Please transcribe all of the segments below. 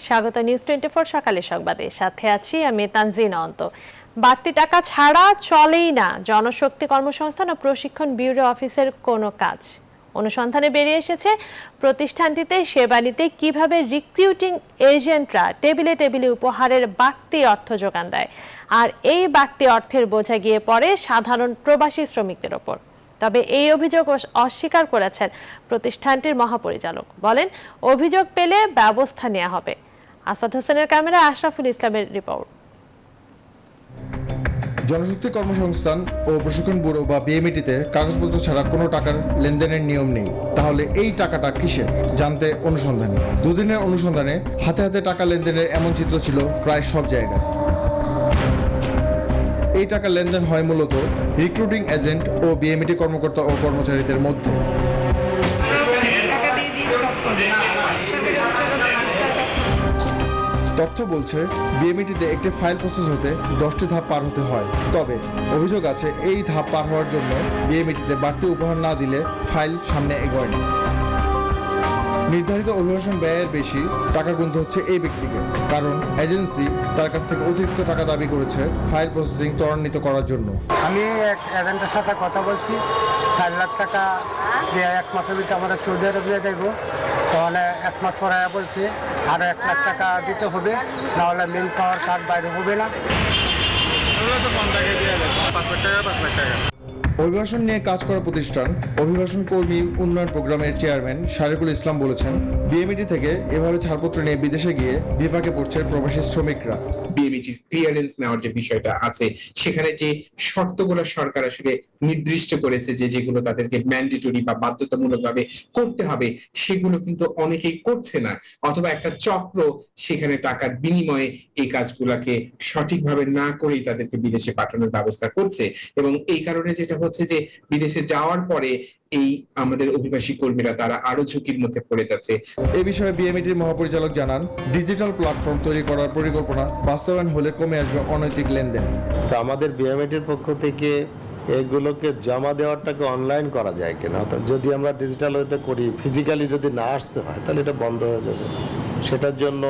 স্বাগত নিউজ 24 সকালের সংবাদে, সাথে আছি আমি তানজিনা অন্ত। বাড়তি টাকা ছাড়া চলেই না জনশক্তি কর্মসংস্থান ও প্রশিক্ষণ ব্যুরো অফিসের কোনো কাজ। অনুসন্ধানে বেরিয়ে এসেছে প্রতিষ্ঠানটিতে সেবা নিতে কিভাবে রিক্রুটিং এজেন্টরা টেবিলে টেবিলে উপহারের বাড়তি অর্থ যোগান দেয়, আর এই বাড়তি অর্থের বোঝা গিয়ে পড়ে সাধারণ প্রবাসী শ্রমিকদের ওপর। তবে এই অভিযোগ অস্বীকার করেছেন প্রতিষ্ঠানটির মহাপরিচালক, বলেন অভিযোগ পেলে ব্যবস্থা নেওয়া হবে। আসাদ হোসেনের ক্যামেরায় আশরাফুল ইসলামের রিপোর্ট। জনশক্তি কর্মসংস্থান ও প্রশিক্ষণ ব্যুরো বা বিএমইটিতে কাগজপত্র ছাড়া কোনো টাকার লেনদেনের নিয়ম নেই। তাহলে এই টাকাটা কিসের জানতে অনুসন্ধানে দুদিনের অনুসন্ধানে হাতে হাতে টাকা লেনদেনের এমন চিত্র ছিল প্রায় সব জায়গায়। এই টাকা লেনদেন হয় মূলত রিক্রুটিং এজেন্ট ও বিএমইটি কর্মকর্তা ও কর্মচারীদের মধ্যে। তথ্য বলছে বিএমইটিতে একটি ফাইল প্রসেস হতে 10টি ধাপ পার হতে হয়। তবে অভিযোগ আছে এই ধাপ পার হওয়ার জন্য বিএমইটিতে বাড়তি উপহার না দিলে ফাইল সামনে এগোয় না। নির্ধারিত অভিবাসন ব্যয়ের বেশি টাকা গুনতে হচ্ছে এই ব্যক্তিকে, কারণ এজেন্সি তার কাছ থেকে অতিরিক্ত টাকা দাবি করেছে ফাইল প্রসেসিং ত্বরান্বিত করার জন্য। আমি এক এজেন্টের সাথে কথা বলছি, 4 লাখ টাকা যে 1 মাসের ভিতরে আমরা সৌদি আরবে দেবো, তাহলে 1 মাস পরে বলছে আরও 1 লাখ টাকা দিতে হবে, নাহলে মেন পাওয়ার কার্ড বাইরে হবে না। অভিবাসন নিয়ে কাজ করা প্রতিষ্ঠান অভিবাসন কর্মী উন্নয়ন প্রোগ্রামের চেয়ারম্যান শারিকুল ইসলাম বলেছেন, বিএমইটি থেকে এভাবে ছাড়পত্র নিয়ে বিদেশে গিয়ে বিপাকে পড়ছে প্রবাসী শ্রমিকরা। বিএমইটির ক্লিয়ারেন্স নেওয়ার যে বিষয়টা আছে, সেখানে যে শর্তগুলো সরকার আসলে নির্দিষ্ট করেছে যে যেগুলো তাদেরকে ম্যান্ডেটরি বা বাধ্যতামূলক ভাবে করতে হবে, সেগুলো কিন্তু অনেকেই করছে না, অথবা একটা চক্র সেখানে টাকার বিনিময়ে এই কাজগুলাকে সঠিকভাবে না করেই তাদেরকে বিদেশে পাঠানোর ব্যবস্থা করছে। এবং এই কারণে যেটা হচ্ছে যে বিদেশে যাওয়ার পরে এই আমাদের অভিবাসী কর্মীরা তারা আরো ঝুঁকির মধ্যে পড়ে যাচ্ছে। এ বিষয়ে বিএমইটির মহাপরিচালক জানান, ডিজিটাল প্ল্যাটফর্ম তৈরি করার পরিকল্পনা বাস্তবায়ন হলে কমে আসবে অনৈতিক লেনদেন। তো আমাদের বিএমইটির পক্ষ থেকে এগুলোকে জমা দেওয়ারটাকে অনলাইন করা যায় কিনা, অর্থাৎ যদি আমরা ডিজিটাল হতে করি, ফিজিক্যালি যদি না আসতে হয় তাহলে এটা বন্ধ হয়ে যাবে। সেটার জন্য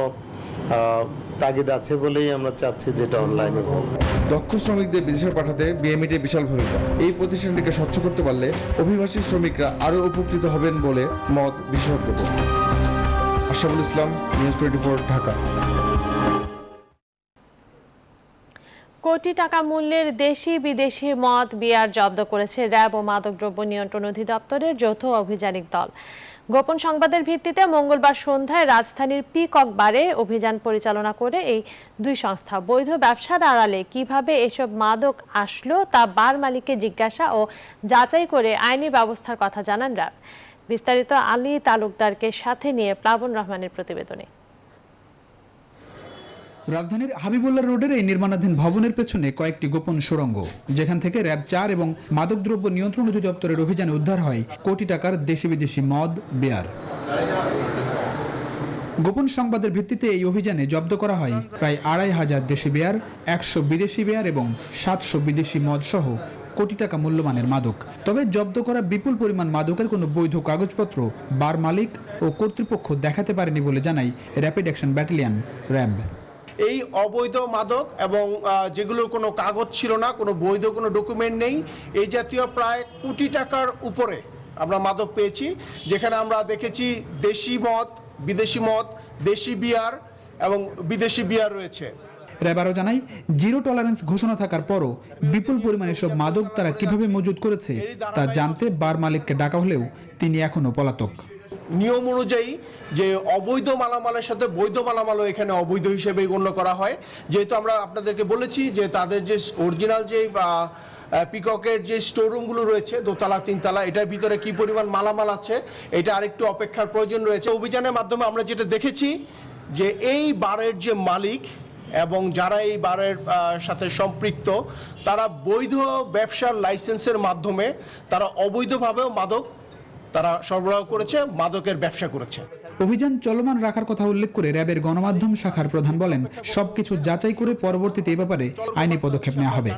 তাগিদ আছে বলেই আমরা চাচ্ছি যে এটা অনলাইনে হোক। দক্ষ শ্রমিকদের বিদেশে পাঠাতে বিএমইটির বিশাল ভূমিকা। এই প্রতিষ্ঠানটিকে স্বচ্ছ করতে পারলে অভিবাসী শ্রমিকরা আরও উপকৃত হবেন বলে মত বিশেষজ্ঞদের। আশরাফুল ইসলাম, নিউজ 24, ঢাকা। কোটি টাকা মূল্যের দেশি বিদেশি মদ বিয়ার জব্দ করেছে র্যাব ও মাদকদ্রব্য নিয়ন্ত্রণ অধিদপ্তরের যৌথ অভিযানিক দল। গোপন সংবাদের ভিত্তিতে মঙ্গলবার সন্ধ্যায় রাজধানীর পিকক বারে অভিযান পরিচালনা করে এই দুই সংস্থা বৈধ ব্যবসার আড়ালে কিভাবে এসব মাদক আসলো তা বার মালিককে জিজ্ঞাসা ও যাচাই করে আইনি ব্যবস্থার কথা জানান র্যাব। বিস্তারিত আলী তালুকদারকে সাথে নিয়ে প্লাবন রহমানের প্রতিবেদনে। রাজধানীর হাবিবুল্লাহ রোডের এই নির্মাণাধীন ভবনের পেছনে কয়েকটি গোপন সুড়ঙ্গ, যেখান থেকে র্যাব 4 এবং মাদকদ্রব্য নিয়ন্ত্রণ অধিদপ্তরের অভিযানে উদ্ধার হয় কোটি টাকার দেশি বিদেশি মদ বিয়ার। গোপন সংবাদের ভিত্তিতে এই অভিযানে জব্দ করা হয় প্রায় 2,500 দেশি বিয়ার, 100 বিদেশি বিয়ার এবং 700 বিদেশি মদ সহ কোটি টাকা মূল্যমানের মাদক। তবে জব্দ করা বিপুল পরিমাণ মাদকের কোনো বৈধ কাগজপত্র বার মালিক ও কর্তৃপক্ষ দেখাতে পারেনি বলে জানায় র্যাপিড অ্যাকশন ব্যাটালিয়ন র্যাব। এই অবৈধ মাদক এবং যেগুলোর কোনো কাগজ ছিল না, কোনো বৈধ কোনো ডকুমেন্ট নেই, এই জাতীয় প্রায় কোটি টাকার উপরে আমরা মাদক পেয়েছি, যেখানে আমরা দেখেছি দেশি মদ, বিদেশি মদ, দেশি বিয়ার এবং বিদেশি বিয়ার রয়েছে। র্যাব আরও জানায়, জিরো টলারেন্স ঘোষণা থাকার পরও বিপুল পরিমাণে সব মাদক তারা কিভাবে মজুত করেছে তা জানতে বার মালিককে ডাকা হলেও তিনি এখনো পলাতক। নিয়ম অনুযায়ী যে অবৈধ মালামালের সাথে বৈধ মালামালও এখানে অবৈধ হিসেবে গণ্য করা হয়, যেহেতু আমরা আপনাদেরকে বলেছি যে তাদের যে অরিজিনাল যে পিককের যে স্টোররুমগুলো রয়েছে, 2তলা 3তলা, এটার ভিতরে কি পরিমাণ মালামাল আছে এটা আরেকটু অপেক্ষার প্রয়োজন রয়েছে। অভিযানের মাধ্যমে আমরা যেটা দেখেছি যে এই বারের যে মালিক এবং যারা এই বারের সাথে সম্পৃক্ত, তারা বৈধ ব্যবসার লাইসেন্সের মাধ্যমে তারা অবৈধভাবেও মাদক তারা সরবরাহ করেছে, মাদকের ব্যবসা করেছে। অভিযান চলমান রাখার কথা উল্লেখ করে র্যাবের গণমাধ্যম শাখার প্রধান বলেন, সবকিছু যাচাই করে পরবর্তীতে এই ব্যাপারে আইনি পদক্ষেপ নেওয়া হবে।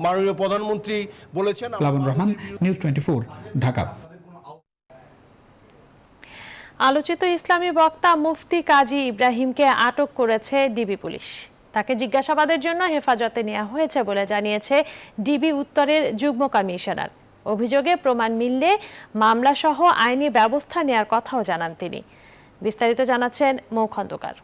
মাননীয় প্রধানমন্ত্রী বলেছেন। প্লাবন রহমান, নিউজ 24, ঢাকা। আলোচিত ইসলামী বক্তা মুফতি কাজী ইব্রাহিমকে আটক করেছে ডিবি পুলিশ। তাকে জিজ্ঞাসাবাদের জন্য হেফাজতে নেওয়া হয়েছে বলে জানিয়েছে ডিবি উত্তরের যুগ্ম কমিশনার। অভিযোগে প্রমাণ মিললে মামলাসহ আইনি ব্যবস্থা নেওয়ার কথাও জানান তিনি। বিস্তারিত জানাচ্ছেন মৌ খন্দকার।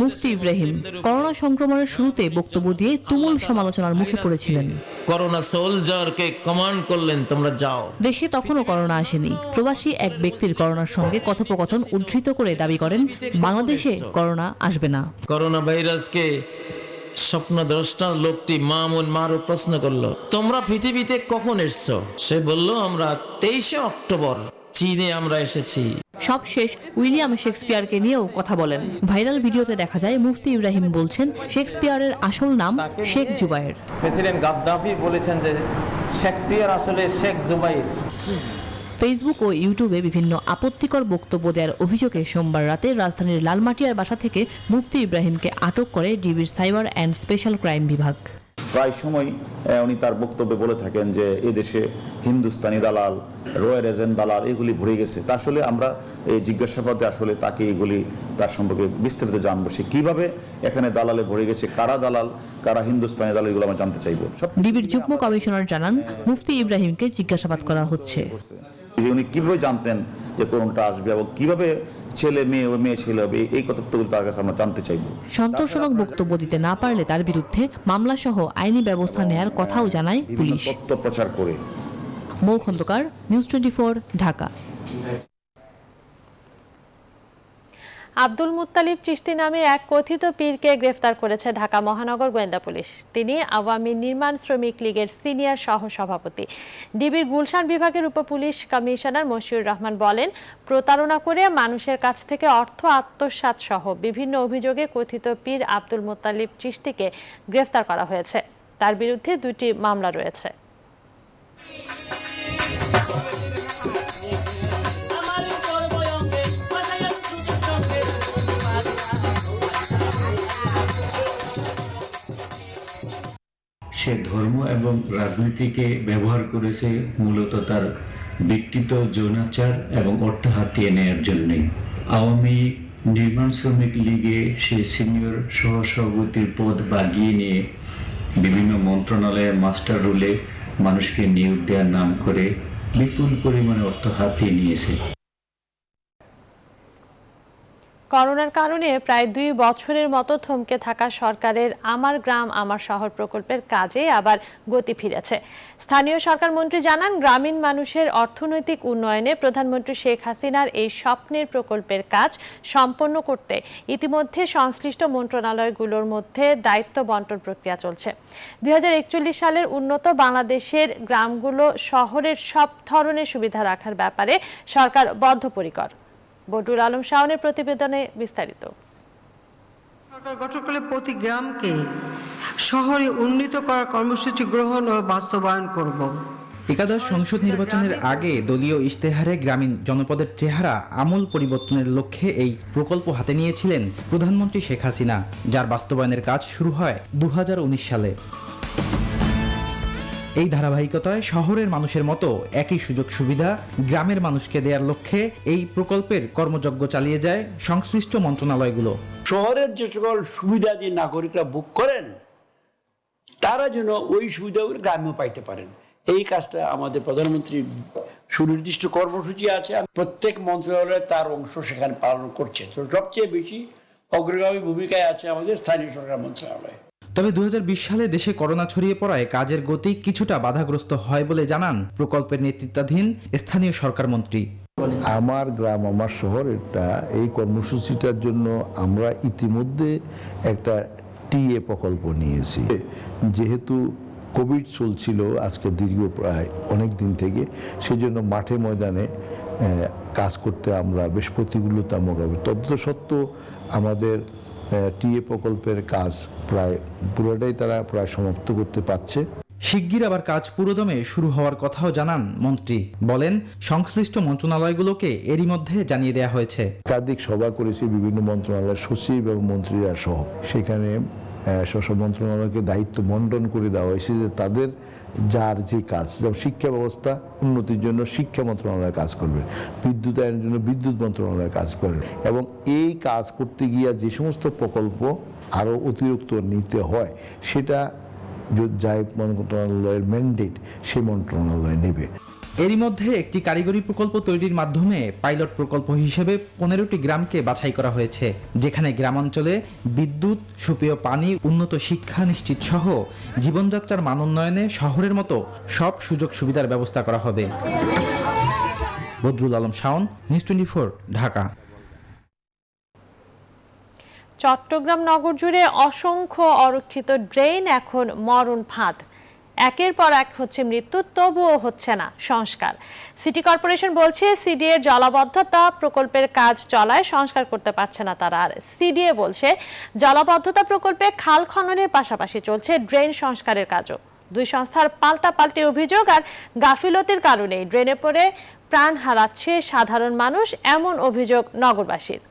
মুফতি ইব্রাহিম করোনা সংক্রমণের শুরুতে বক্তব্য দিয়ে তুমুল সমালোচনার মুখে পড়েছিলেন। করোনা সোলজারকে কমান্ড করলেন তোমরা যাও। দেশে তখনও করোনা আসেনি। প্রবাসী এক ব্যক্তির করোনার সঙ্গে কথোপকথন উদ্ধৃত করে দাবি করেন বাংলাদেশে করোনা আসবে না। করোনা ভাইরাসকে স্বপ্নদ্রষ্টার লোকটি মামুন মারু প্রশ্ন করলো, তোমরা পৃথিবীতে কখন এসছো? সে বলল, আমরা 23শে অক্টোবর চীনে আমরা এসেছি। সবশেষ উইলিয়াম শেক্সপিয়ারকে নিয়েও কথা বলেন। ভাইরাল ভিডিওতে দেখা যায় মুফতি ইব্রাহিম বলছেন শেক্সপিয়ারের আসল নাম শেখ জুবায়ের। প্রেসিডেন্ট গাদ্দাফি বলেছেন যে শেক্সপিয়ার আসলে শেখ জুবায়ের। ফেসবুক ও ইউটিউবে বিভিন্ন আপত্তিকর বক্তব্য দেওয়ার অভিযোগে সোমবার রাতে রাজধানীর লালমাটিয়ার বাসা থেকে মুফতি ইব্রাহিমকে আটক করে ডিবির সাইবার অ্যান্ড স্পেশাল ক্রাইম বিভাগ। প্রায় সময় উনি তার বক্তব্যে বলে থাকেন যে এদেশে হিন্দুস্তানি দালাল, রয়্যাল এজেন্ট দালাল এগুলি ভরে গেছে। তা আসলে আমরা এই জিজ্ঞাসাবাদে আসলে তাকে এগুলি তার সম্পর্কে বিস্তারিত জানবো, সে কিভাবে এখানে দালালে ভরে গেছে, কারা দালাল, কারা হিন্দুস্তানি দালাল, এগুলো আমরা জানতে চাইবো। ডিবির যুগ্ম কমিশনার জানান মুফতি ইব্রাহিমকে জিজ্ঞাসাবাদ করা হচ্ছে। উনি কিভাবে জানতেন যে কোনটা আসবে এবং কিভাবে ছেলে মেয়ে ছেলে হবে, এই তথ্যগুলো তার কাছে আমরা জানতে চাইব। সন্তোষজনক বক্তব্য দিতে না পারলে তার বিরুদ্ধে মামলা সহ আইনি ব্যবস্থা নেয়ার কথাও জানায় পুলিশ। তথ্য প্রচার করে। মৌ Khandakar, news 24, Dhaka. Abdul Muttalib Chishti নামে এক কথিত পীরকে গ্রেফতার করেছে ঢাকা মহানগর গোয়েন্দা পুলিশ। তিনি আওয়ামী নির্মাণ শ্রমিক লীগের সিনিয়র সহসভাপতি। ডিবির গুলশান বিভাগের উপপুলিশ কমিশনার মশিউর রহমান বলেন, প্রতারণা করে মানুষের কাছ থেকে অর্থ আত্মসাৎ সহ বিভিন্ন অভিযোগে কথিত পীর আব্দুল মুত্তালিব চিশতিকে গ্রেফতার করা হয়েছে। তার বিরুদ্ধে 2টি মামলা রয়েছে। সে ধর্ম এবং রাজনীতিকে ব্যবহার করেছে মূলত তার ব্যক্তিগত যৌনাচার এবং অর্থ হাতিয়ে নেয়ার জন্যে। আওয়ামী নির্মাণ শ্রমিক লীগে সে সিনিয়র সহসভাপতির পদ বাগিয়ে নিয়ে বিভিন্ন মন্ত্রণালয়ের মাস্টার রোলে মানুষকে নিয়োগ দেওয়ার নাম করে বিপুল পরিমাণে অর্থ হাতিয়ে নিয়েছে। করোনার কারণে প্রায় 2 বছরের মতো থমকে থাকা সরকারের আমার গ্রাম আমার শহর প্রকল্পের কাজে আবার গতি ফিরেছে। স্থানীয় সরকার মন্ত্রী জানান, গ্রামীণ মানুষের অর্থনৈতিক উন্নয়নে প্রধানমন্ত্রী শেখ হাসিনার এই স্বপ্নের প্রকল্পের কাজ সম্পন্ন করতে ইতিমধ্যে সংশ্লিষ্ট মন্ত্রণালয়গুলোর মধ্যে দায়িত্ব বন্টন প্রক্রিয়া চলছে। 2041 সালের উন্নত বাংলাদেশের গ্রামগুলো শহরের সব ধরনের সুবিধা রাখার ব্যাপারে সরকার বদ্ধপরিকর। বদরুল আলম শাওনের প্রতিবেদনে বিস্তারিত। সরকার গঠন করলে প্রতি গ্রামকে শহরে উন্নীত করার কর্মসূচি গ্রহণ ও বাস্তবায়ন করব। একাদশ সংসদ নির্বাচনের আগে দলীয় ইশতেহারে গ্রামীণ জনপদের চেহারা আমূল পরিবর্তনের লক্ষ্যে এই প্রকল্প হাতে নিয়েছিলেন প্রধানমন্ত্রী শেখ হাসিনা, যার বাস্তবায়নের কাজ শুরু হয় 2019 সালে। এই ধারাবাহিকতায় শহরের মানুষের মতো একই সুযোগ সুবিধা গ্রামের মানুষকে দেওয়ার লক্ষ্যে এই প্রকল্পের কর্মযজ্ঞ চালিয়ে যায় সংশ্লিষ্ট মন্ত্রণালয়গুলো। শহরের যে সকল সুবিধা যে নাগরিকরা ভোগ করেন তারা যেন ওই সুবিধাগুলো গ্রামেও পাইতে পারেন, এই কাজটা আমাদের প্রধানমন্ত্রীর সুনির্দিষ্ট কর্মসূচি আছে। প্রত্যেক মন্ত্রণালয় তার অংশ সেখানে পালন করছে। তো সবচেয়ে বেশি অগ্রগামী ভূমিকায় আছে আমাদের স্থানীয় সরকার মন্ত্রণালয়। তবে 2020 সালে দেশে করোনা ছড়িয়ে পড়ায় কাজের গতি কিছুটা বাধাগ্রস্ত হয় বলে জানান প্রকল্পের নেতৃত্বাধীন স্থানীয় সরকার মন্ত্রী। আমার গ্রাম আমার শহর, এটা এই কর্মসূচিটার জন্য আমরা ইতিমধ্যে একটা টিএ প্রকল্প নিয়েছি। যেহেতু কোভিড চলছিল আজকে দীর্ঘ প্রায় অনেক দিন থেকে, সেজন্য মাঠে ময়দানে কাজ করতে আমরা বেশ প্রতিকূলতার মোকাবিলা। তদ্সত্ত্বেও আমাদের টিএ প্রকল্পের কাজ প্রায় পুরোটাই তারা প্রায় সমাপ্ত করতে পারছে। শিগগির আবার কাজ পুরোদমে শুরু হওয়ার কথাও জানান মন্ত্রী। বলেন, সংশ্লিষ্ট মন্ত্রণালয়গুলোকে এরই মধ্যে জানিয়ে দেওয়া হয়েছে। একাধিক সভা করেছি বিভিন্ন মন্ত্রণালয়ের সচিব এবং মন্ত্রীরা সহ। সেখানে স্ব মন্ত্রণালয়কে দায়িত্ব বন্টন করে দেওয়া হয়েছে যে তাদের যার যে কাজ, যেমন শিক্ষা ব্যবস্থা উন্নতির জন্য শিক্ষা মন্ত্রণালয় কাজ করবে, বিদ্যুৎ আইনের জন্য বিদ্যুৎ মন্ত্রণালয় কাজ করবে, এবং এই কাজ করতে গিয়ে যে সমস্ত প্রকল্প আরও অতিরিক্ত নিতে হয় সেটা যাই মন্ত্রণালয়ের ম্যান্ডেট সেই মন্ত্রণালয় নেবে। এরই মধ্যে একটি কারিগরি প্রকল্প তৈরির মাধ্যমে পাইলট প্রকল্প হিসেবে 15টি গ্রামকে বাছাই করা হয়েছে, যেখানে গ্রামাঞ্চলে বিদ্যুৎ, সুপেয় পানি, উন্নত শিক্ষা নিশ্চিত সহ জীবনযাত্রার মান উন্নয়নে শহরের মতো সব সুযোগ সুবিধার ব্যবস্থা করা হবে। বদরুল আলম শাওন, নিউজ 24, ঢাকা। চট্টগ্রাম নগর জুড়ে অসংখ্য অরক্ষিত ড্রেন এখন মরণ ফাঁদ। একের পর এক হচ্ছে মৃত্যু, তবুও হচ্ছে না সংস্কার। সিটি কর্পোরেশন বলছে সিডিএর জলাবদ্ধতা প্রকল্পের কাজ চলায় সংস্কার করতে পারছে না তারা। আর সিডিএ বলছে জলাবদ্ধতা প্রকল্পে খাল খননের পাশাপাশি চলছে ড্রেন সংস্কারের কাজও। দুই সংস্থার পাল্টাপাল্টি অভিযোগ আর গাফিলতির কারণে ড্রেনে পড়ে প্রাণ হারাচ্ছে সাধারণ মানুষ, এমন অভিযোগ নগরবাসীর।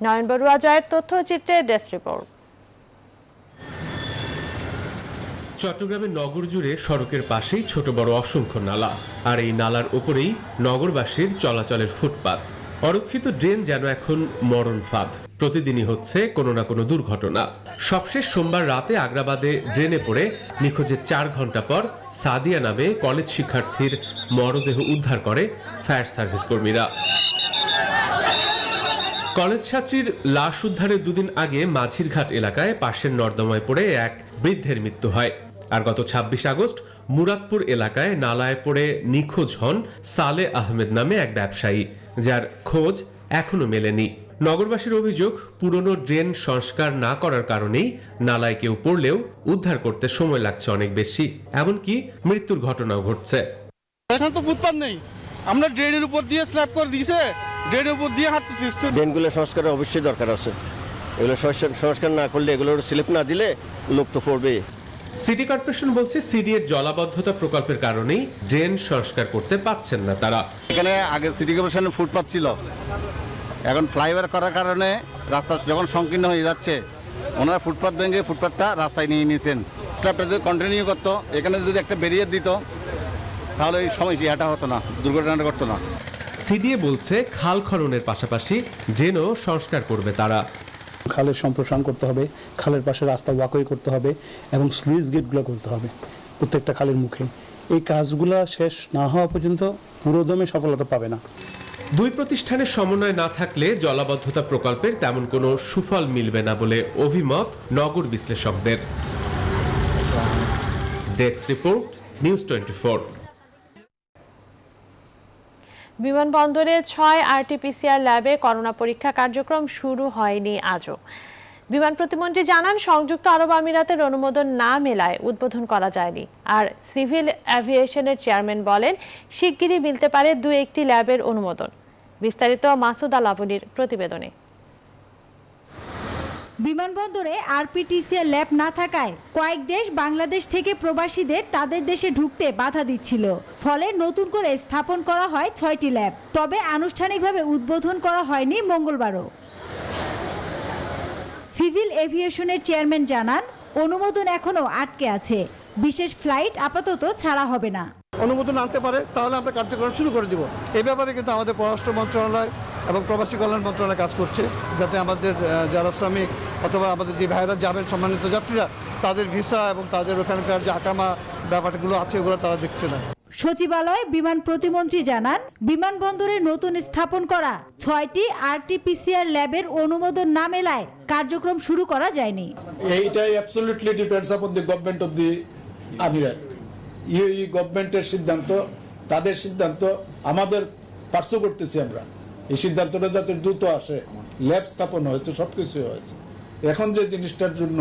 নয়ন বড়ুয়া জয়ের তথ্যচিত্রে ডেস্ক রিপোর্ট। চট্টগ্রামের নগর জুড়ে সড়কের পাশেই ছোট বড় অসংখ্য নালা, আর এই নালার উপরেই নগরবাসীর চলাচলের ফুটপাত। অরক্ষিত ড্রেন যেন এখন মরণ ফাঁদ। প্রতিদিনই হচ্ছে কোনো না কোনো দুর্ঘটনা। সবশেষ সোমবার রাতে আগ্রাবাদে ড্রেনে পড়ে নিখোঁজের 4 ঘন্টা পর সাদিয়া নামে কলেজ শিক্ষার্থীর মরদেহ উদ্ধার করে ফায়ার সার্ভিস কর্মীরা। কলেজ ছাত্রীর লাশ উদ্ধারের 2 দিন আগে মাঝিরঘাট এলাকায় পাশের নর্দমায় পড়ে এক বৃদ্ধের মৃত্যু হয়। আর গত 26 আগস্ট মুরাদপুর এলাকায় নালায় পড়ে নিখোঁজ হন সালে আহমেদ নামে এক ব্যবসায়ী, যার খোঁজ এখনো মেলেনি। নগরবাসীর অভিযোগ, পুরনো ড্রেন সংস্কার না করার কারণেই নালায় কেউ পড়লেও উদ্ধার করতে সময় লাগছে অনেক বেশি, এমনকি মৃত্যুর ঘটনাও ঘটছে। এখন তো ফুটপাত নেই, আমরা ড্রেনের উপর দিয়ে স্ল্যাব করে দিয়েছে, ড্রেনের উপর দিয়ে হাঁটতেছি। ড্রেনগুলো সংস্কারের অবশ্যই দরকার আছে। এগুলো সংস্কার না করলে, এগুলোর স্লিপ না দিলে লোক তো পড়বে। সিটি কর্পোরেশন বলছে সিডিএর জলাবদ্ধতা প্রকল্পের কারণেই ড্রেন সংস্কার করতে পারছেন না তারা। এখানে আগে সিটি কর্পোরেশনের ফুটপাত ছিল, এখন ফ্লাইওভার করার কারণে রাস্তা যখন সংকীর্ণ হয়ে যাচ্ছে, ওনারা ফুটপাত ভেঙে ফুটপাতটা রাস্তায় নিয়ে নিয়েছেন। স্ল্যাবটা যদি কন্টিনিউ করতো, এখানে যদি একটা ব্যারিয়ার দিত, তাহলে এই সমস্যা এটা হতো না, দুর্ঘটনাটা ঘটতো না। সিডিএ বলছে খাল খননের পাশাপাশি ড্রেনও সংস্কার করবে তারা। খালের সম্প্রসারণ করতে হবে, খালের পাশে রাস্তা ওয়াকওয়ে করতে হবে এবং স্লুইস গেটগুলো করতে হবে প্রত্যেকটা খালের মুখে। এই কাজগুলো শেষ না হওয়া পর্যন্ত পুরোদমে সফলতা পাবে না। দুই প্রতিষ্ঠানের সমন্বয় না থাকলে জলাবদ্ধতা প্রকল্পের তেমন কোনো সুফল মিলবে না বলে অভিমত নগর বিশ্লেষকদের। Desk report, news 24। বিমানবন্দরে 6 আরটিপিসিআর ল্যাবে করোনা পরীক্ষা কার্যক্রম শুরু হয়নি আজও। বিমান প্রতিমন্ত্রী জানান, সংযুক্ত আরব আমিরাতের অনুমোদন না মেলায় উদ্বোধন করা যায়নি। আর সিভিল অ্যাভিয়েশনের চেয়ারম্যান বলেন, শিগগিরই মিলতে পারে 2-1টি ল্যাবের অনুমোদন। বিস্তারিত মাসুদ আল আবুনির প্রতিবেদনে। বিমানবন্দরে আরপিটিসিআর ল্যাব না থাকায় কয়েক দেশ বাংলাদেশ থেকে প্রবাসীদের তাদের দেশে ঢুকতে বাধা দিচ্ছিল। ফলে নতুন করে স্থাপন করা হয় 6টি ল্যাব, তবে আনুষ্ঠানিকভাবে উদ্বোধন করা হয়নি মঙ্গলবারও। সিভিল এভিয়েশনের চেয়ারম্যান জানান, অনুমোদন এখনো আটকে আছে, বিশেষ ফ্লাইট আপাতত ছাড়া হবে না। অনুমোদন আনতে পারে তাহলে আমরা কার্যক্রম শুরু করে দিব। এই ব্যাপারে কিন্তু আমাদের পররাষ্ট্র মন্ত্রণালয় এবং প্রবাসী কল্যাণ মন্ত্রণালয় কাজ করছে, যাতে আমাদের যারা শ্রমিক অথবা আমাদের যে ভাইয়েরা যাবেন সম্মানিত যাত্রীরা, তাদের ভিসা এবং তাদের ওখানকার যে আকামা ব্যাপারগুলো আছে ওগুলো তারা দেখছে না। সচিবালয় বিমান প্রতিমন্ত্রী জানান, বিমানবন্দরে নতুন স্থাপন করা 6টি আরটিপিসিআর ল্যাবের অনুমোদন না মেলায় কার্যক্রম শুরু করা যায়নি। এইটাই absolutely depends upon the government of the আমিরাত। ইউএই গভর্নমেন্টের সিদ্ধান্ত, তাদের সিদ্ধান্ত আমাদের পার্শ্ব করতেছি আমরা। এই সিদ্ধান্তটা যাতে দ্রুত আসে, ল্যাব স্থাপন হয়েছে, সবকিছু হয়েছে। এখন যে জিনিসটার জন্য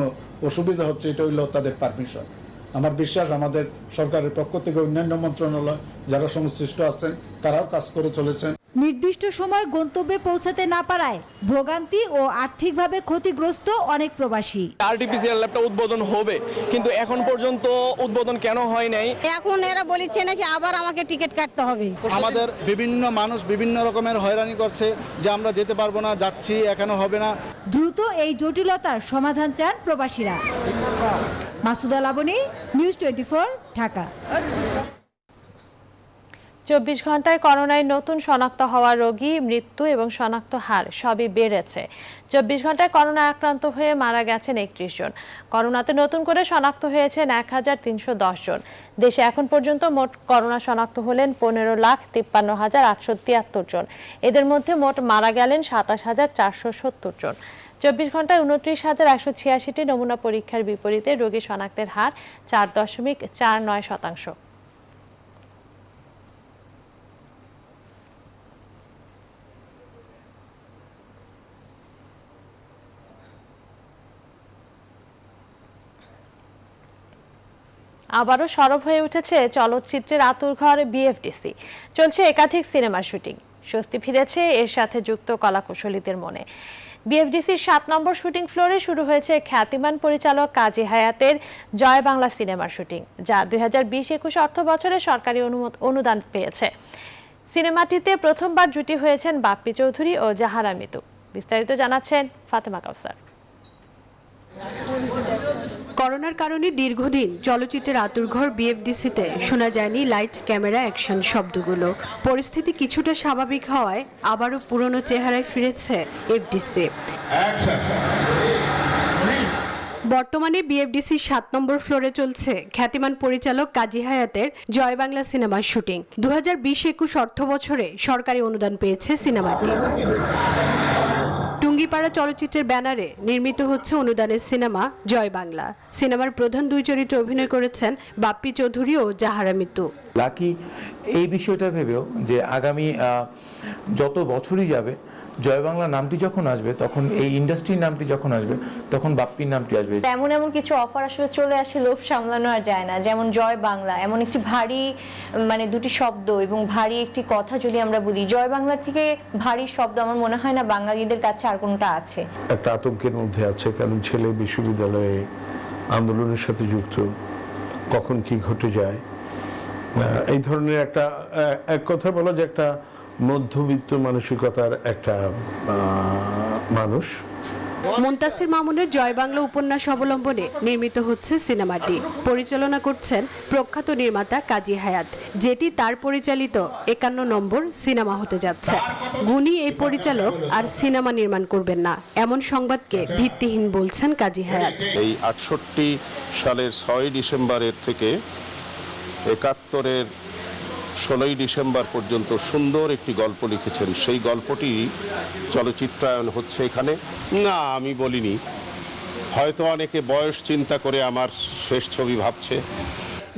অসুবিধা হচ্ছে এটা হইল তাদের পারমিশন। আমার বিশ্বাস আমাদের সরকারের পক্ষ থেকে অন্যান্য মন্ত্রণালয় যারা সংশ্লিষ্ট আছেন তারাও কাজ করে চলেছেন। নির্দিষ্ট সময় গন্তব্যে পৌঁছাতে না পারায় ভোগান্তি ও আর্থিকভাবে ক্ষতিগ্রস্ত অনেক প্রবাসী। আরটিপিসিআর ল্যাবটা উদ্বোধন হবে, কিন্তু এখন পর্যন্ত উদ্বোধন কেন হয় নাই? এখন এরা বলেছে নাকি আবার আমাকে টিকিট কাটতে হবে। আমাদের বিভিন্ন মানুষ বিভিন্ন রকমের হয়রানি করছে যে আমরা যেতে পারবো না, যাচ্ছি, এখনো হবে না। দ্রুত এই জটিলতার সমাধান চান প্রবাসীরা। মাসুদা লাবণী, নিউজ 24, ঢাকা। 24 ঘন্টায় করোনায় নতুন শনাক্ত হওয়া রোগী, মৃত্যু এবং শনাক্ত হার সবই বেড়েছে। 24 ঘন্টায় করোনা আক্রান্ত হয়ে মারা গেছেন 31 জন। করোনাতে নতুন করে শনাক্ত হয়েছেন 1310 জন। দেশে এখন পর্যন্ত মোট করোনা শনাক্ত হলেন 15,53,873 জন। এদের মধ্যে মোট মারা গেলেন 27,470 জন। 24 ঘন্টায় 29,186টি নমুনা পরীক্ষার বিপরীতে রোগী শনাক্তের হার 4.49%। আবারও সরব হয়ে উঠেছে চলচ্চিত্রের আতুরঘর বিএফডিসি। চলছে একাধিক সিনেমার শুটিং। স্বস্তি ফিরেছে এর সাথে যুক্ত কলাকুশলীদের মনে। বিএফডিসির 7 নম্বর শুটিং ফ্লোরে শুরু হয়েছে খ্যাতিমান পরিচালক কাজী হায়াতের জয় বাংলা সিনেমার শুটিং, যা 2020-21 অর্থ বছরে সরকারি অনুদান পেয়েছে। সিনেমাটিতে প্রথমবার জুটি হয়েছেন বাপ্পি চৌধুরী ও জাহারা মিতু। বিস্তারিত জানাচ্ছেন ফাতেমা কাউসার। করোনার কারণে দীর্ঘদিন চলচ্চিত্রের আতুরঘর বিএফডিসিতে শোনা যায়নি লাইট, ক্যামেরা, অ্যাকশন শব্দগুলো। পরিস্থিতি কিছুটা স্বাভাবিক হওয়ায় আবারও পুরনো চেহারায় ফিরেছে এফডিসি। বর্তমানে বিএফডিসির 7 নম্বর ফ্লোরে চলছে খ্যাতিমান পরিচালক কাজী হায়াতের জয় বাংলা সিনেমার শুটিং। 2020-21 অর্থ বছরে সরকারি অনুদান পেয়েছে সিনেমাটি। টুঙ্গিপাড়া চলচ্চিত্রের ব্যানারে নির্মিত হচ্ছে অনুদানের সিনেমা জয় বাংলা। সিনেমার প্রধান দুই চরিত্রে অভিনয় করেছেন বাপ্পি চৌধুরী ও জাহারা মিতু। লাকি এই বিষয়টা ভেবেও যে আগামী যত বছরই যাবে, জয় বাংলা নামটি যখন আসবে, তখন এই ইন্ডাস্ট্রির নামটি যখন আসবে, তখন বাপ্পির নামটি আসবে। এমন এমন কিছু অফার আসলে চলে আসে, লোভ সামলানো আর যায় না। যেমন জয় বাংলা, এমন একটি ভারী দুটি শব্দ এবং ভারী একটি কথা যদি আমরা বলি, জয় বাংলার থেকে ভারী শব্দ আমার মনে হয় না বাঙালিদের কাছে আর কোনটা আছে। একটা আতঙ্কের মধ্যে আছে, কারণ ছেলে বিশ্ববিদ্যালয়ে আন্দোলনের সাথে যুক্ত, কখন কি ঘটে যায়, এই ধরনের একটা এক কথা বলা যে একটা মধ্যবিত্ত মানসিকতার একটা মানুষ। মুনতাসির মামুনের জয় বাংলা উপন্যাস অবলম্বনে নির্মিত হচ্ছে সিনেমাটি। পরিচালনা করছেন প্রখ্যাত নির্মাতা কাজী হায়াত, যেটি তার পরিচালিত 51 নম্বর সিনেমা হতে যাচ্ছে। গুণী এই পরিচালক আর সিনেমা নির্মাণ করবেন না, এমন সংবাদকে ভিত্তিহীন বলছেন কাজী হায়াত। এই 68 সালের 6 ডিসেম্বরের থেকে 71-এর 16 ডিসেম্বর পর্যন্ত সুন্দর একটি গল্প লিখেছেন। সেই গল্পটি চলচ্চিত্রায়ন হচ্ছে এখানে। না, আমি বলিনি, হয়তো অনেকে বয়স চিন্তা করে আমার শেষ ছবি ভাবছে।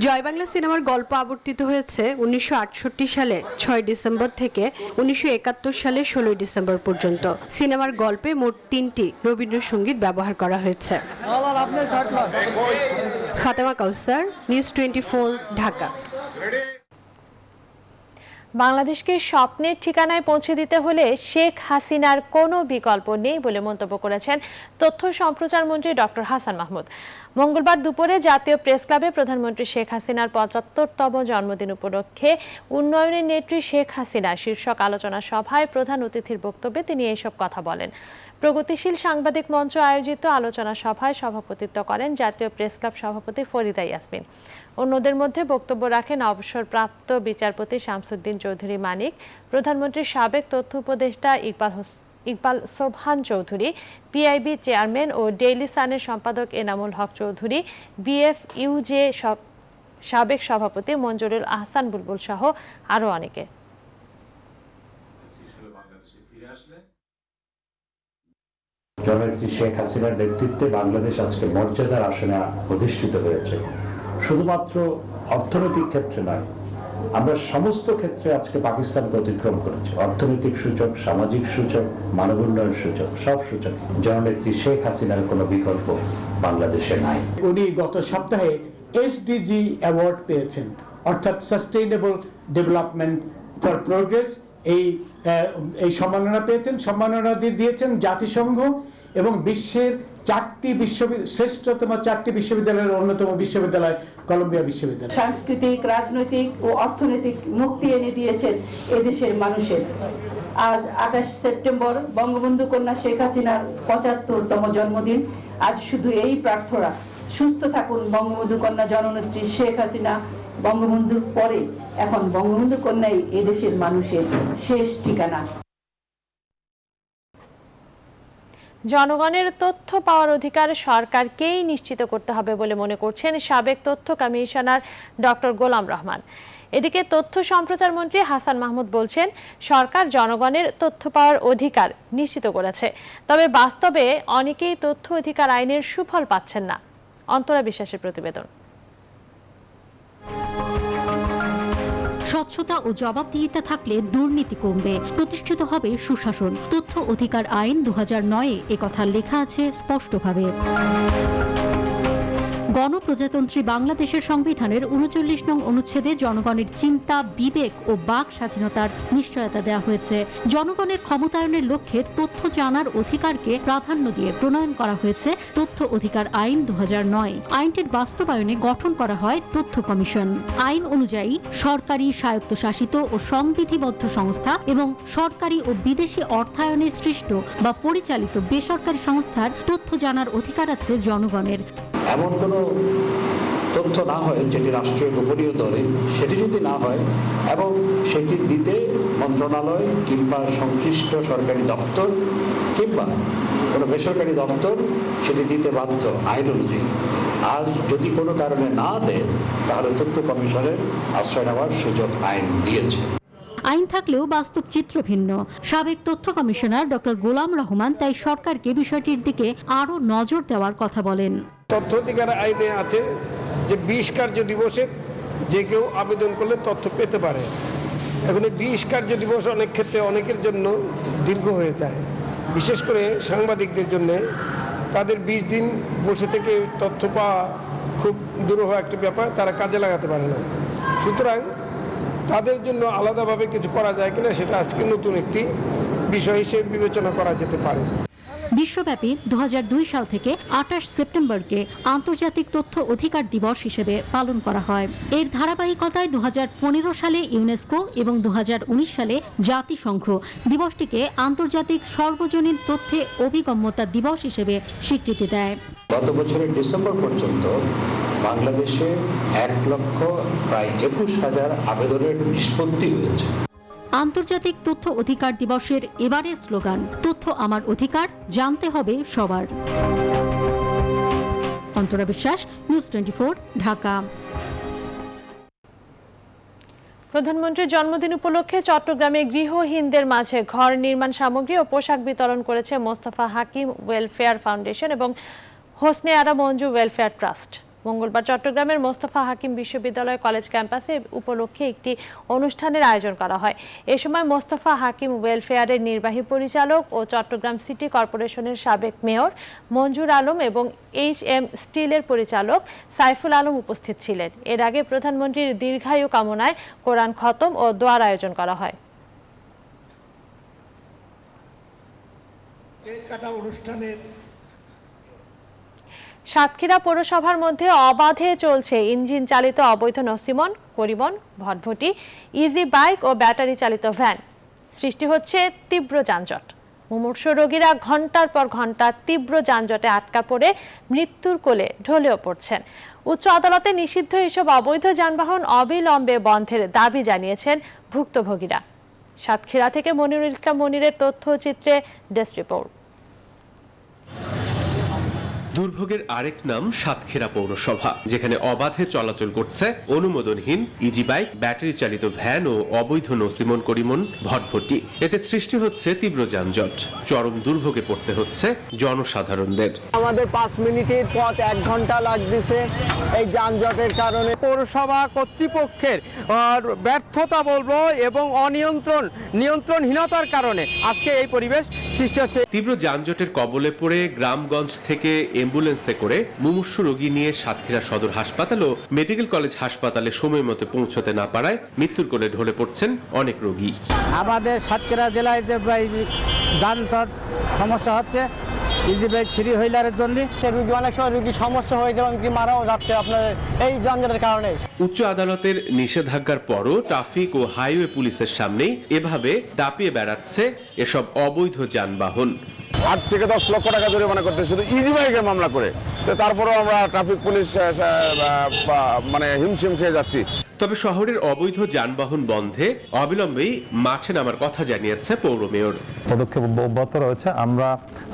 জয় বাংলা সিনেমার গল্প আবর্তিত হয়েছে 1968 সালে 6 ডিসেম্বর থেকে 1971 সালে 16 ডিসেম্বর পর্যন্ত। সিনেমার গল্পে মোট 3টি রবীন্দ্রসঙ্গীত ব্যবহার করা হয়েছে। ফাতেমা কাউসার, নিউজ 24, ঢাকা। বাংলাদেশকে স্বপ্নের ঠিকানায় পৌঁছে দিতে হলে শেখ হাসিনার কোনো বিকল্প নেই বলে মন্তব্য করেছেন তথ্য সম্প্রচার মন্ত্রী ডক্টর হাসান মাহমুদ। মঙ্গলবার দুপুরে জাতীয় প্রেস ক্লাবে প্রধানমন্ত্রী শেখ হাসিনার 75তম জন্মদিন উপলক্ষে উন্নয়নের নেত্রী শেখ হাসিনা শীর্ষক আলোচনা সভায় প্রধান অতিথির বক্তব্যে তিনি এসব কথা বলেন। প্রগতিশীল সাংবাদিক মঞ্চ আয়োজিত আলোচনা সভায় সভাপতিত্ব করেন জাতীয় প্রেস ক্লাব সভাপতি ফরিদা ইয়াসমিন। অন্যদের মধ্যে বক্তব্য রাখেন অবসরপ্রাপ্ত বিচারপতি শামসুদ্দিন চৌধুরী মানিক, প্রধানমন্ত্রীর সাবেক তথ্য উপদেষ্টা ইকবাল সোবহান চৌধুরী, পিআইবি চেয়ারম্যান ও ডেইলি সানের সম্পাদক এনামুল হক চৌধুরী, বিএফইউজে সাবেক সভাপতি মঞ্জুরুল আহসান বুলবুল সহ আরও অনেকে। জননেত্রী শেখ হাসিনার নেতৃত্বে বাংলাদেশ আজকে মর্যাদার আসনে অধিষ্ঠিত হয়েছে। শুধুমাত্র অর্থনৈতিক ক্ষেত্রে নয়, আমরা সমস্ত ক্ষেত্রে আজকে পাকিস্তানকে অতিক্রম করেছি। অর্থনৈতিক সূচক, সামাজিক সূচক, মানব উন্নয়ন সূচক, সব সূচক জননেত্রী শেখ হাসিনার কোনো বিকল্প বাংলাদেশে নাই। উনি গত সপ্তাহে এসডিজি অ্যাওয়ার্ড পেয়েছেন, অর্থাৎ সাস্টেইনেবল ডেভেলপমেন্ট ফর প্রোগ্রেস। এই সম্মাননা পেয়েছেন, সম্মাননা দিয়েছেন জাতিসংঘ এবং বিশ্বের শ্রেষ্ঠতম 4টি বিশ্ববিদ্যালয়ের অন্যতম বিশ্ববিদ্যালয় কলম্বিয়া বিশ্ববিদ্যালয়। সাংস্কৃতিক, রাজনৈতিক ও অর্থনৈতিক মুক্তি এনে দিয়েছেন এদেশের মানুষের। আজ 28 সেপ্টেম্বর বঙ্গবন্ধু কন্যা শেখ হাসিনার 75তম জন্মদিন। আজ শুধু এই প্রার্থনা, সুস্থ থাকুন বঙ্গবন্ধু কন্যা জননেত্রী শেখ হাসিনা। বঙ্গবন্ধুর পরে এখন বঙ্গবন্ধু কন্যাই এদেশের মানুষের শেষ ঠিকানা। জনগণের তথ্য পাওয়ার অধিকার সরকারকেই নিশ্চিত করতে হবে বলে মনে করছেন সাবেক তথ্য কমিশনার ডক্টর গোলাম রহমান। এদিকে তথ্য সম্প্রচার মন্ত্রী হাসান মাহমুদ বলছেন, সরকার জনগণের তথ্য পাওয়ার অধিকার নিশ্চিত করেছে, তবে বাস্তবে অনেকেই তথ্য অধিকার আইনের সুফল পাচ্ছেন না। অন্তরা বিশ্বাসের প্রতিবেদন। স্বচ্ছতা ও জবাবদিহিতা থাকলে দুর্নীতি কমবে, প্রতিষ্ঠিত হবে সুশাসন। তথ্য অধিকার আইন 2009-এ একথা লেখা আছে স্পষ্টভাবে। গণপ্রজাতন্ত্রী বাংলাদেশের সংবিধানের 39 নং অনুচ্ছেদে জনগণের চিন্তা, বিবেক ও বাক স্বাধীনতার নিশ্চয়তা দেওয়া হয়েছে। জনগণের ক্ষমতায়নের লক্ষ্যে তথ্য জানার অধিকারকে প্রাধান্য দিয়ে প্রণয়ন করা হয়েছে তথ্য অধিকার আইন 2009। আইনটির বাস্তবায়নে গঠন করা হয় তথ্য কমিশন। আইন অনুযায়ী সরকারি, স্বায়ত্তশাসিত ও সংবিধিবদ্ধ সংস্থা এবং সরকারি ও বিদেশি অর্থায়নে সৃষ্ট বা পরিচালিত বেসরকারি সংস্থার তথ্য জানার অধিকার আছে জনগণের। এমন কোনো তথ্য না হয় যেটি রাষ্ট্রীয় গোপনীয় ধরে, সেটি যদি না হয় এবং সেটি দিতে মন্ত্রণালয় কিংবা সংশ্লিষ্ট সরকারি দপ্তর কিংবা কোনো বেসরকারি দপ্তর সেটি দিতে বাধ্য আইন অনুযায়ী। আর যদি কোনো কারণে না দেয় তাহলে তথ্য কমিশনের আশ্রয় নেওয়ার সুযোগ আইন দিয়েছে। আইন থাকলেও বাস্তব চিত্র ভিন্ন। সাবেক তথ্য কমিশনার ডক্টর গোলাম রহমান তাই সরকারকে বিষয়টির দিকে আরও নজর দেওয়ার কথা বলেন। তথ্য অধিকার আইনে আছে যে 20 কার্য দিবসে যে কেউ আবেদন করলে তথ্য পেতে পারে। এখন এই 20 কার্য দিবস অনেক ক্ষেত্রে অনেকের জন্য দীর্ঘ হয়ে যায়, বিশেষ করে সাংবাদিকদের জন্য। তাদের 20 দিন বসে থেকে তথ্য পাওয়া খুব দুরূহ একটা ব্যাপার, তারা কাজে লাগাতে পারে না। সুতরাং তাদের জন্য আলাদাভাবে কিছু করা যায় কিনা সেটা আজকে নতুন একটি বিষয় হিসেবে বিবেচনা করা যেতে পারে। বিশ্বব্যাপী 2002 সাল থেকে 28 সেপ্টেম্বরকে আন্তর্জাতিক তথ্য অধিকার দিবস হিসেবে পালন করা হয়। এর ধারাবাহিকতায় 2015 সালে ইউনেস্কো এবং 2019 সালে জাতিসংঘ দিবসটিকে আন্তর্জাতিক সর্বজনীন তথ্যে অভিগম্যতা দিবস হিসেবে স্বীকৃতি দেয়। গত বছরের ডিসেম্বর পর্যন্ত বাংলাদেশে 1,21,000 আবেদনের নিষ্পত্তি হয়েছে। আন্তর্জাতিক তথ্য অধিকার দিবসের এবারের স্লোগান, তথ্য আমার অধিকার, জানতে হবে সবার। অন্তরা বিশ্বাস, নিউজ 24, ঢাকা। প্রধানমন্ত্রীর জন্মদিন উপলক্ষে চট্টগ্রামে গৃহহীনদের মাঝে ঘর নির্মাণ সামগ্রী ও পোশাক বিতরণ করেছে মোস্তফা হাকিম ওয়েলফেয়ার ফাউন্ডেশন এবং হোসনে আরা মঞ্জু ওয়েলফেয়ার ট্রাস্ট। মঙ্গলবার চট্টগ্রামের মোস্তফা হাকিম বিশ্ববিদ্যালয় কলেজ ক্যাম্পাসে উপলক্ষে একটি অনুষ্ঠানের আয়োজন করা হয়। এ সময় মোস্তফা হাকিম ওয়েলফেয়ারের নির্বাহী পরিচালক ও চট্টগ্রাম সিটি কর্পোরেশনের সাবেক মেয়র মঞ্জুর আলম এবং HM স্টিলের পরিচালক সাইফুল আলম উপস্থিত ছিলেন। এর আগে প্রধানমন্ত্রীর দীর্ঘায়ু কামনায় কোরআন খতম ও দোয়ার আয়োজন করা হয়। সাতক্ষীরা পৌরসভার মধ্যে অবাধে চলছে ইঞ্জিন চালিত অবৈধ নসিমন, পরিবহন, ভটভটি, ইজি বাইক ও ব্যাটারি চালিত ভ্যান। সৃষ্টি হচ্ছে তীব্র যানজট। মুমূর্ষু রোগীরা ঘন্টার পর ঘন্টা তীব্র যানজটে আটকা পড়ে মৃত্যুর কোলে ঢলেও পড়ছেন। উচ্চ আদালতে নিষিদ্ধ এসব অবৈধ যানবাহন অবিলম্বে বন্ধের দাবি জানিয়েছেন ভুক্তভোগীরা। সাতক্ষীরা থেকে মনিরুল ইসলাম মনিরের তথ্যচিত্রে ডেস্ক রিপোর্ট। দুর্ভোগের আরেক নাম সাতক্ষীরা পৌরসভা, যেখানে অবাধে চলাচল করছে অনুমোদনহীন ইজি বাইক, ব্যাটারি চালিত ভ্যান ও অবৈধ নসিমন, করিমন, ভটভটি। এতে সৃষ্টি হচ্ছে তীব্র যানজট। চরম দুর্ভোগে পড়তে হচ্ছে জনসাধারণদের। আমাদের 5 মিনিটের পথ 1 ঘন্টা লাগতেছে এই যানজটের কারণে। পৌরসভা কর্তৃপক্ষের ব্যর্থতা বলবো এবং নিয়ন্ত্রণহীনতার কারণে আজকে এই পরিবেশ সৃষ্টি হচ্ছে। তীব্র যানজটের কবলে পড়ে গ্রামগঞ্জ থেকে অ্যাম্বুলেন্সে করে মুমূর্ষু রোগী নিয়ে সাতক্ষীরা সদর হাসপাতাল ও মেডিকেল কলেজ হাসপাতালে সময় মতো পৌঁছতে না পারায় মৃত্যুর কোলে ঢলে পড়ছেন অনেক রোগী। আমাদের সাতক্ষীরা জেলায় যে যানজট সমস্যা হচ্ছে ইজি বাইক 3 হুইলারের জন্য, রোগী অনেক সময় সমস্যা হয়ে যাবে, কি মারাও যাচ্ছে আপনার এই যানজটের কারণে। উচ্চ আদালতের নিষেধাজ্ঞার পরও ট্রাফিক ও হাইওয়ে পুলিশের সামনেই এভাবে দাপিয়ে বেড়াচ্ছে এসব অবৈধ যানবাহন। 8 থেকে 10 লক্ষ টাকা জরিমানা করতে শুধু ইজি বাইকের মামলা করে। তো তারপরেও আমরা ট্রাফিক পুলিশ মানে হিমশিম খেয়ে যাচ্ছি। তবে শহরের অবৈধ যানবাহন বন্ধে অবিলম্বেই মাঠে নামার কথা জানিয়েছে পৌর মেয়র। পদক্ষেপ অব্যাহত রয়েছে। আমরা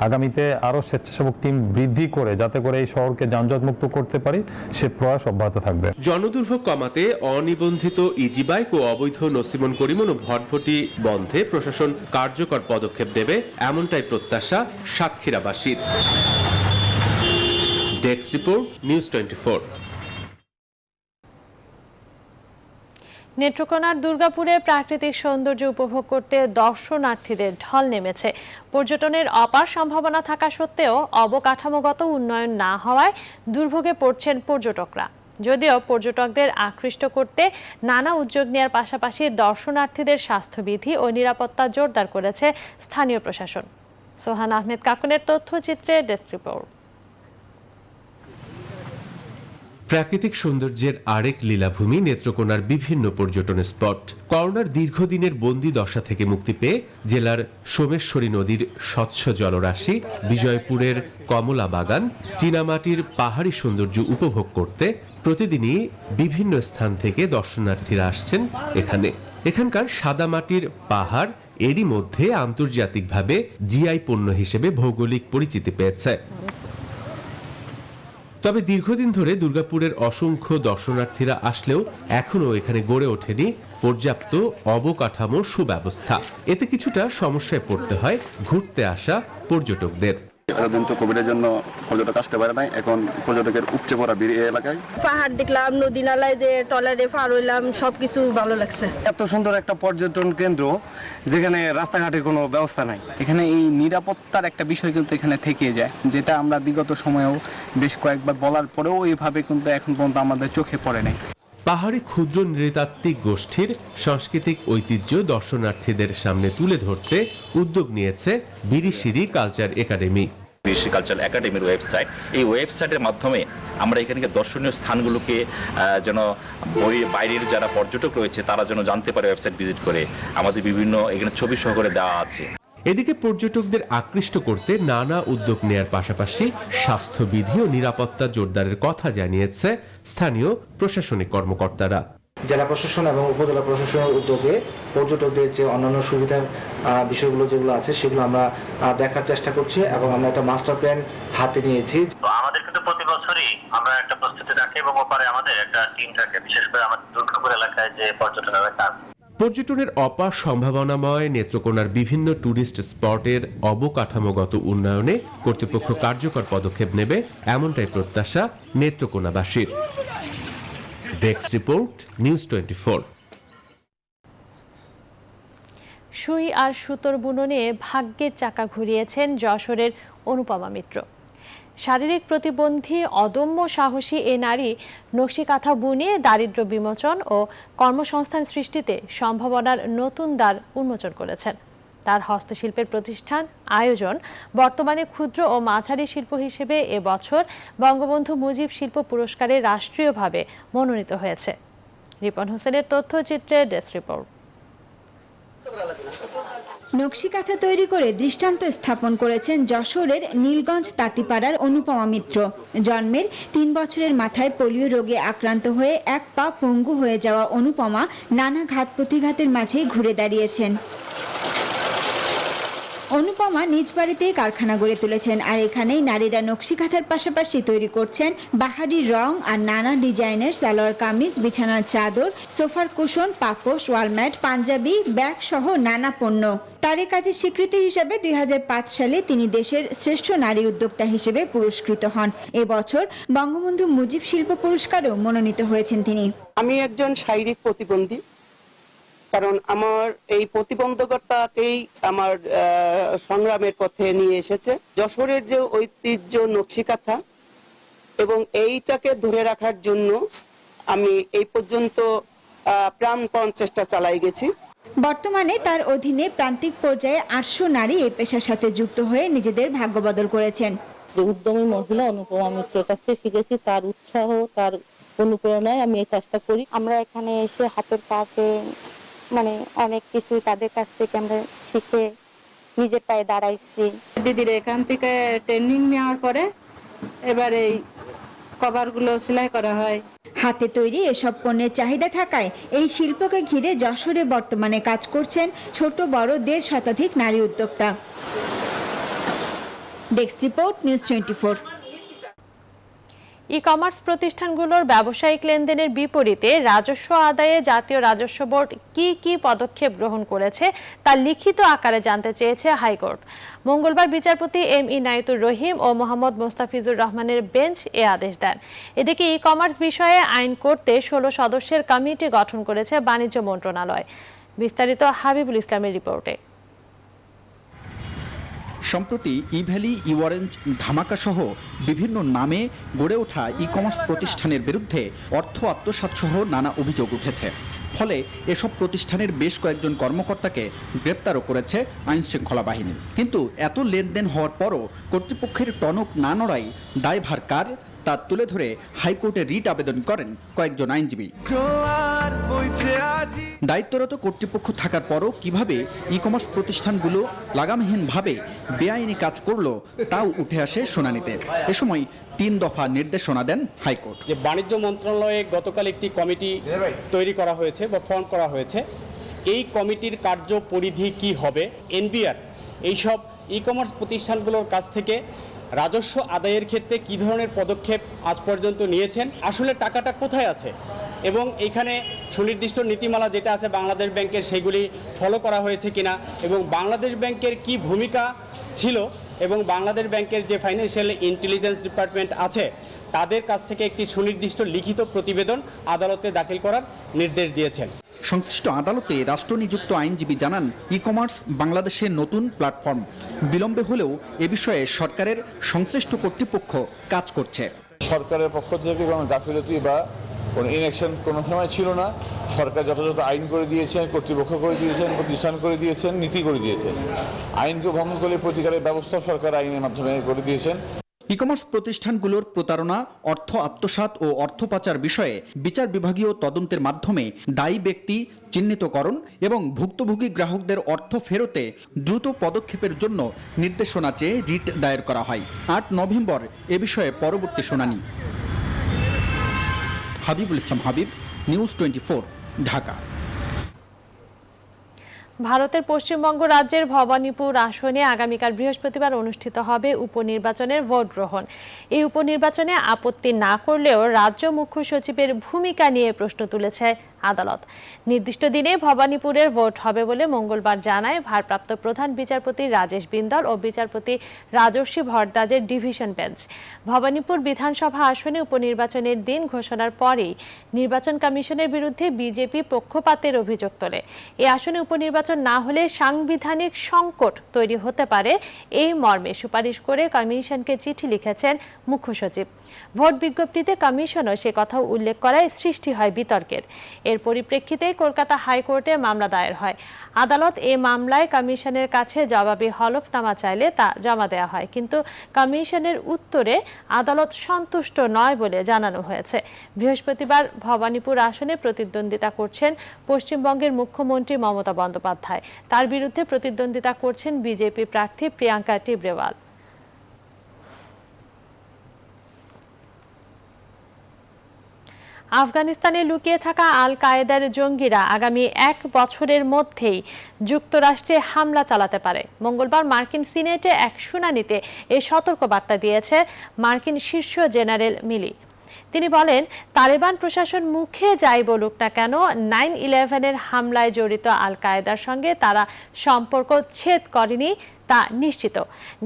আগামীতে আরো স্বেচ্ছাসেবক টিম বৃদ্ধি করে যাতে করে এই শহরকে যানজট মুক্ত করতে পারি সে প্রয়াস অব্যাহত থাকবে। জনদুর্ভোগ কমাতে অনিবন্ধিত ইজি বাইক ও অবৈধ নসিমন করিমন ও ভটভটি বন্ধে প্রশাসন কার্যকর পদক্ষেপ নেবে, এমনটাই প্রত্যাশা সাতক্ষীরাবাসীর। Desk report, news 24। নেত্রকোনার দুর্গাপুরে প্রাকৃতিক সৌন্দর্য উপভোগ করতে দর্শনার্থীদের ঢল নেমেছে। পর্যটনের অপার সম্ভাবনা থাকা সত্ত্বেও অবকাঠামোগত উন্নয়ন না হওয়ায় দুর্ভোগে পড়ছেন পর্যটকরা। যদিও পর্যটকদের আকৃষ্ট করতে নানা উদ্যোগ নেওয়ার পাশাপাশি দর্শনার্থীদের স্বাস্থ্যবিধি ও নিরাপত্তা জোরদার করেছে স্থানীয় প্রশাসন। সোহান আহমেদ কাকুনের তথ্যচিত্রে ডেস্ক রিপোর্ট। প্রাকৃতিক সৌন্দর্যের আরেক লীলাভূমি নেত্রকোনার বিভিন্ন পর্যটন স্পট। করোনার দীর্ঘদিনের বন্দি দশা থেকে মুক্তি পেয়ে জেলার সোমেশ্বরী নদীর স্বচ্ছ জলরাশি, বিজয়পুরের কমলা বাগান, চীনামাটির পাহাড়ি সৌন্দর্য উপভোগ করতে প্রতিদিনই বিভিন্ন স্থান থেকে দর্শনার্থীরা আসছেন এখানে। এখানকার সাদামাটির পাহাড় এরই মধ্যে আন্তর্জাতিকভাবে জিআই পণ্য হিসেবে ভৌগোলিক পরিচিতি পেয়েছে। তবে দীর্ঘদিন ধরে দুর্গাপুরের অসংখ্য দর্শনার্থীরা আসলেও এখনো এখানে গড়ে ওঠেনি পর্যাপ্ত অবকাঠামো সুব্যবস্থা। এতে কিছুটা সমস্যায় পড়তে হয় ঘুরতে আসা পর্যটকদের। এতদিন তো কোভিডের জন্য পর্যটক আসতে পারে নাই, এখন পর্যটকের উপচে পড়া ভিড় এই এলাকায়। পাহাড় দেখলাম, নদী নালায় যে টলারে পার হইলাম, সবকিছু ভালো লাগছে। এত সুন্দর একটা পর্যটন কেন্দ্র যেখানে রাস্তাঘাটের কোনো ব্যবস্থা নাই, এখানে এই নিরাপত্তার একটা বিষয় কিন্তু এখানে থেকে যায়, যেটা আমরা বিগত সময়েও বেশ কয়েকবার বলার পরেও এইভাবে কিন্তু এখন পর্যন্ত আমাদের চোখে পড়ে নাই। পাহাড়ি ক্ষুদ্র নৃতাত্ত্বিক গোষ্ঠীর সাংস্কৃতিক ঐতিহ্য দর্শনার্থীদের সামনে তুলে ধরতে উদ্যোগ নিয়েছে Birishiri culture academy. Birishiri culture একাডেমির ওয়েবসাইট, এই ওয়েবসাইটের মাধ্যমে আমরা এখানে দর্শনীয় স্থানগুলোকে যেন বাইরের যারা পর্যটক রয়েছে তারা যেন জানতে পারে, ওয়েবসাইট ভিজিট করে আমাদের বিভিন্ন এখানে ছবি সহকারে দেওয়া আছে। এদিকে পর্যটকদের আকৃষ্ট করতে নানা উদ্যোগ নেয়ার পাশাপাশি স্বাস্থ্যবিধি ও নিরাপত্তা জোরদারের কথা জানিয়েছে স্থানীয় প্রশাসনিক কর্মকর্তারা। জেলা প্রশাসন এবং উপজেলা প্রশাসনের উদ্যোগে পর্যটকদের যে অন্যান্য সুবিধার বিষয়গুলো যেগুলো আছে সেগুলো আমরা দেখার চেষ্টা করছি এবং আমরা একটা মাস্টার প্ল্যান হাতে নিয়েছি। আমাদের কিন্তু প্রতি বছরই আমরা একটা প্রস্তুতি রাখি এবং ওপারে আমাদের একটা টিম থাকে, বিশেষ করে আমাদের দুর্গাপুর এলাকায় যে পর্যটন এলাকা। পর্যটনের অপার সম্ভাবনাময় নেত্রকোনার বিভিন্ন টুরিস্ট স্পটের অবকাঠামোগত উন্নয়নে কর্তৃপক্ষ কার্যকর পদক্ষেপ নেবে, এমনটাই প্রত্যাশা নেত্রকোনাবাসীর। Desk report, news 24। সুই আর সুতোর বুননে ভাগ্যের চাকা ঘুরিয়েছেন যশোরের অনুপমা মিত্র। শারীরিক প্রতিবন্ধী অদম্য সাহসী এ নারী নকশিকাঁথা বুনিয়ে দারিদ্র্য বিমোচন ও কর্মসংস্থান সৃষ্টিতে সম্ভাবনার নতুন দ্বার উন্মোচন করেছেন। তার হস্তশিল্পের প্রতিষ্ঠান আয়োজন বর্তমানে ক্ষুদ্র ও মাঝারি শিল্প হিসেবে এবছর বঙ্গবন্ধু মুজিব শিল্প পুরস্কারে রাষ্ট্রীয়ভাবে মনোনীত হয়েছে। রিপন হোসেনের তথ্যচিত্রে ডেস্ক রিপোর্ট। নকশিকাঁথা তৈরি করে দৃষ্টান্ত স্থাপন করেছেন যশোরের নীলগঞ্জ তাঁতিপাড়ার অনুপমা মিত্র। জন্মের 3 বছরের মাথায় পোলিও রোগে আক্রান্ত হয়ে এক পা পঙ্গু হয়ে যাওয়া অনুপমা নানা ঘাত প্রতিঘাতের মাঝে ঘুরে দাঁড়িয়েছেন। অনুপমা নিজ বাড়িতেই কারখানা গড়ে তুলেছেন, আর এখানেই নারীরা নকশিকাঁথার পাশাপাশি তৈরি করছেন বাহারি রং আর নানা ডিজাইনের সালোয়ার কামিজ, বিছানার চাদর, সোফার কুশন, পাপোশ, ওয়ালম্যাট, পাঞ্জাবি, ব্যাগ সহ নানা পণ্য। তার এই কাজের স্বীকৃতি হিসেবে 2005 সালে তিনি দেশের শ্রেষ্ঠ নারী উদ্যোক্তা হিসেবে পুরস্কৃত হন। এবছর বঙ্গবন্ধু মুজিব শিল্প পুরস্কারেও মনোনীত হয়েছেন তিনি। আমি একজন শারীরিক প্রতিবন্ধী, কারণ আমার এই প্রতিবন্ধকতাকেই আমার সংগ্রামের পথে নিয়ে এসেছে। যশোরের যে ঐতিহ্য নকশিকাঁথা এবং এইটাকে ধরে রাখার জন্য আমি এই পর্যন্ত প্রাণপণ চেষ্টা চালাই গেছি। বর্তমানে তার অধীনে প্রান্তিক পর্যায়ে 800 নারী এই পেশার সাথে যুক্ত হয়ে নিজেদের ভাগ্য বদল করেছেন। যে উদ্যমী মহিলা অনুপমা মিত্রের কাছ থেকে শিখেছি, তার উৎসাহ, তার অনুপ্রেরণায় আমি এই কাজটা করি। আমরা এখানে এসে হাতের কাজে অনেক কিছু তাদের কাছ থেকে আমরা শিখে নিজের পায়ে দাঁড়াইছি। দিদির এখান থেকে ট্রেনিং নেওয়ার পরে এবার এই কভারগুলো সেলাই করা হয়। হাতে তৈরি এসব পণ্যের চাহিদা থাকায় এই শিল্পকে ঘিরে যশোরে বর্তমানে কাজ করছেন ছোট বড় 1.5 শতাধিক নারী উদ্যোক্তা। Desk report, news 24। E commerce প্রতিষ্ঠানগুলোর ব্যবসায়িক লেনদেনের বিপরীতে রাজস্ব আদায়ে জাতীয় রাজস্ব বোর্ড কি কি পদক্ষেপ গ্রহণ করেছে তা লিখিত আকারে জানতে চেয়েছে হাইকোর্ট। মঙ্গলবার বিচারপতি এম ই নাইতুর রহিম ও মোহাম্মদ মোস্তাফিজুর রহমানের বেঞ্চ এ আদেশ দেন। এদিকে ই কমার্স বিষয়ে আইন করতে 16 সদস্যের কমিটি গঠন করেছে বাণিজ্য মন্ত্রণালয়। বিস্তারিত হাবিবুল ইসলামের রিপোর্টে। সম্প্রতি ই-ভ্যালি, ই-ওয়ারেন্ট, ধামাকা সহ বিভিন্ন নামে গড়ে ওঠা ই কমার্স প্রতিষ্ঠানের বিরুদ্ধে অর্থ আত্মসাৎ সহ নানা অভিযোগ উঠেছে। ফলে এসব প্রতিষ্ঠানের বেশ কয়েকজন কর্মকর্তাকে গ্রেপ্তারও করেছে আইনশৃঙ্খলা বাহিনী। কিন্তু এত লেনদেন হওয়ার পরও কর্তৃপক্ষের টনক না নড়াই দায়ভার কার তা তুলে ধরে হাইকোর্টে রিট আবেদন করেন কয়েকজন আইনজীবী। দায়িত্বরত কর্তৃপক্ষ থাকার পরও কিভাবে ই কমার্স প্রতিষ্ঠানগুলো লাগামহীনভাবে বেআইনি কাজ করলো তাও উঠে আসে শুনানিতে। এ সময় 3 দফা নির্দেশনা দেন হাইকোর্ট। যে বাণিজ্য মন্ত্রণালয়ে গতকাল একটি কমিটি তৈরি করা হয়েছে বা ফর্ম করা হয়েছে, এই কমিটির কার্য পরিধি কি হবে, এনবিআর এইসব ই কমার্স প্রতিষ্ঠানগুলোর কাছ থেকে রাজস্ব আদায়ের ক্ষেত্রে কী ধরনের পদক্ষেপ আজ পর্যন্ত নিয়েছেন, আসলে টাকাটা কোথায় আছে, এবং এখানে সুনির্দিষ্ট নীতিমালা যেটা আছে বাংলাদেশ ব্যাংকের সেগুলি ফলো করা হয়েছে কিনা, এবং বাংলাদেশ ব্যাংকের কি ভূমিকা ছিল, এবং বাংলাদেশ ব্যাংকের যে ফাইন্যান্সিয়াল ইন্টেলিজেন্স ডিপার্টমেন্ট আছে তাদের কাছ থেকে একটি সুনির্দিষ্ট লিখিত প্রতিবেদন আদালতে দাখিল করার নির্দেশ দিয়েছেন। সংশ্লিষ্ট আদালতে রাষ্ট্রনিযুক্ত আইনজীবী জানান, ই কমার্স বাংলাদেশের নতুন প্ল্যাটফর্ম। বিলম্বে হলেও এ বিষয়ে সরকারের সংশ্লিষ্ট কর্তৃপক্ষ কাজ করছে। সরকারের পক্ষ থেকে কোনো গাফিলতি বা কোনো ইনঅ্যাকশন কোনো সময় ছিল না। সরকার যথাযথ আইন করে দিয়েছেন, কর্তৃপক্ষ করে দিয়েছেন, প্রতিষ্ঠান করে দিয়েছেন, নীতি করে দিয়েছেন। আইনকে ভঙ্গ করলে প্রতিকারের ব্যবস্থা সরকার আইনের মাধ্যমে করে দিয়েছেন। ই কমার্স প্রতিষ্ঠানগুলোর প্রতারণা, অর্থ আত্মসাৎ ও অর্থ পাচার বিষয়ে বিচার বিভাগীয় তদন্তের মাধ্যমে দায়ী ব্যক্তি চিহ্নিতকরণ এবং ভুক্তভোগী গ্রাহকদের অর্থ ফেরতে দ্রুত পদক্ষেপের জন্য নির্দেশনা চেয়ে রিট দায়ের করা হয়। 8 নভেম্বর এ বিষয়ে পরবর্তী শুনানি। হাবিবুল ইসলাম হাবিব, নিউজ 24, ঢাকা। ভারতের পশ্চিমবঙ্গ রাজ্যের ভবানীপুর আসনে আগামীকাল বৃহস্পতিবার অনুষ্ঠিত হবে উপনির্বাচনের ভোট গ্রহণ। এই উপনির্বাচনে আপত্তি না করলেও রাজ্য মুখ্য সচিবের ভূমিকা নিয়ে প্রশ্ন তুলেছে আদালত। নির্দিষ্ট দিনে ভবানীপুরের ভোট হবে বলে মঙ্গলবার জানায় ভারপ্রাপ্ত প্রধান বিচারপতি রাজেশ বিন্দল ও বিচারপতি রাজর্ষি ভরদ্বাজের ডিভিশন বেঞ্চ। ভবানীপুর বিধানসভা আসনে উপনির্বাচনের দিন ঘোষণার পরেই নির্বাচন কমিশনের বিরুদ্ধে বিজেপি পক্ষপাতের অভিযোগ তোলে। এই আসনে উপনির্বাচন না হলে সাংবিধানিক সংকট তৈরি হতে পারে, এই মর্মে সুপারিশ করে কমিশনকে চিঠি লিখেছেন মুখ্য সচিব। ভোট বিজ্ঞপ্তিতে কমিশনও সে কথাও উল্লেখ করায় সৃষ্টি হয় বিতর্কের। এর পরিপ্রেক্ষিতে কলকাতা হাইকোর্টে মামলা দায়ের হয়। আদালত এ মামলায় কমিশনের কাছে জবাবি হলফনামা চাইলে তা জমা দেওয়া হয়, কিন্তু কমিশনের উত্তরে আদালত সন্তুষ্ট নয় বলে জানানো হয়েছে। বৃহস্পতিবার ভবানীপুর আসনে প্রতিদ্বন্দ্বিতা করছেন পশ্চিমবঙ্গের মুখ্যমন্ত্রী মমতা বন্দ্যোপাধ্যায়। তার বিরুদ্ধে প্রতিদ্বন্দ্বিতা করছেন বিজেপি প্রার্থী প্রিয়াঙ্কা টিবরেওয়াল। আফগানিস্তানে লুকিয়ে থাকা আল কায়েদার জঙ্গিরা আগামী 1 বছরের মধ্যেই যুক্তরাষ্ট্রে হামলা চালাতে পারে। মঙ্গলবার মার্কিন সিনেটে এক শুনানিতে এই সতর্কবার্তা দিয়েছে মার্কিন শীর্ষ জেনারেল মিলি। তিনি বলেন, তালেবান প্রশাসন মুখে যাই বলুক না কেন, 9/11-এর হামলায় জড়িত আল কায়েদার সঙ্গে তারা সম্পর্ক ছেদ করেনি তা নিশ্চিত।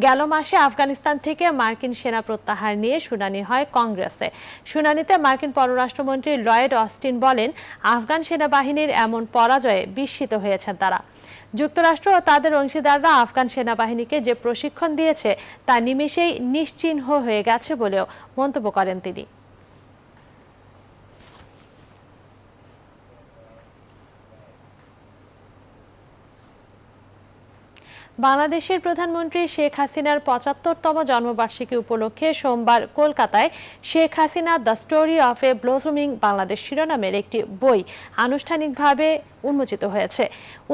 গেল মাসে আফগানিস্তান থেকে মার্কিন সেনা প্রত্যাহার নিয়ে শুনানি হয় কংগ্রেসে। শুনানিতে মার্কিন পররাষ্ট্রমন্ত্রী লয়েড অস্টিন বলেন, আফগান সেনাবাহিনীর এমন পরাজয়ে বিস্মিত হয়েছেন তারা। যুক্তরাষ্ট্র ও তাদের অংশীদাররা আফগান সেনাবাহিনীকে যে প্রশিক্ষণ দিয়েছে তা নিমেষেই নিশ্চিহ্ন হয়ে গেছে বলেও মন্তব্য করেন তিনি। বাংলাদেশের প্রধানমন্ত্রী শেখ হাসিনার ৭৫তম জন্মবার্ষিকী উপলক্ষে সোমবার কলকাতায় Sheikh Hasina the story of এ ব্লসমিং বাংলাদেশ শিরোনামের একটি বই আনুষ্ঠানিকভাবে উন্মোচিত হয়েছে।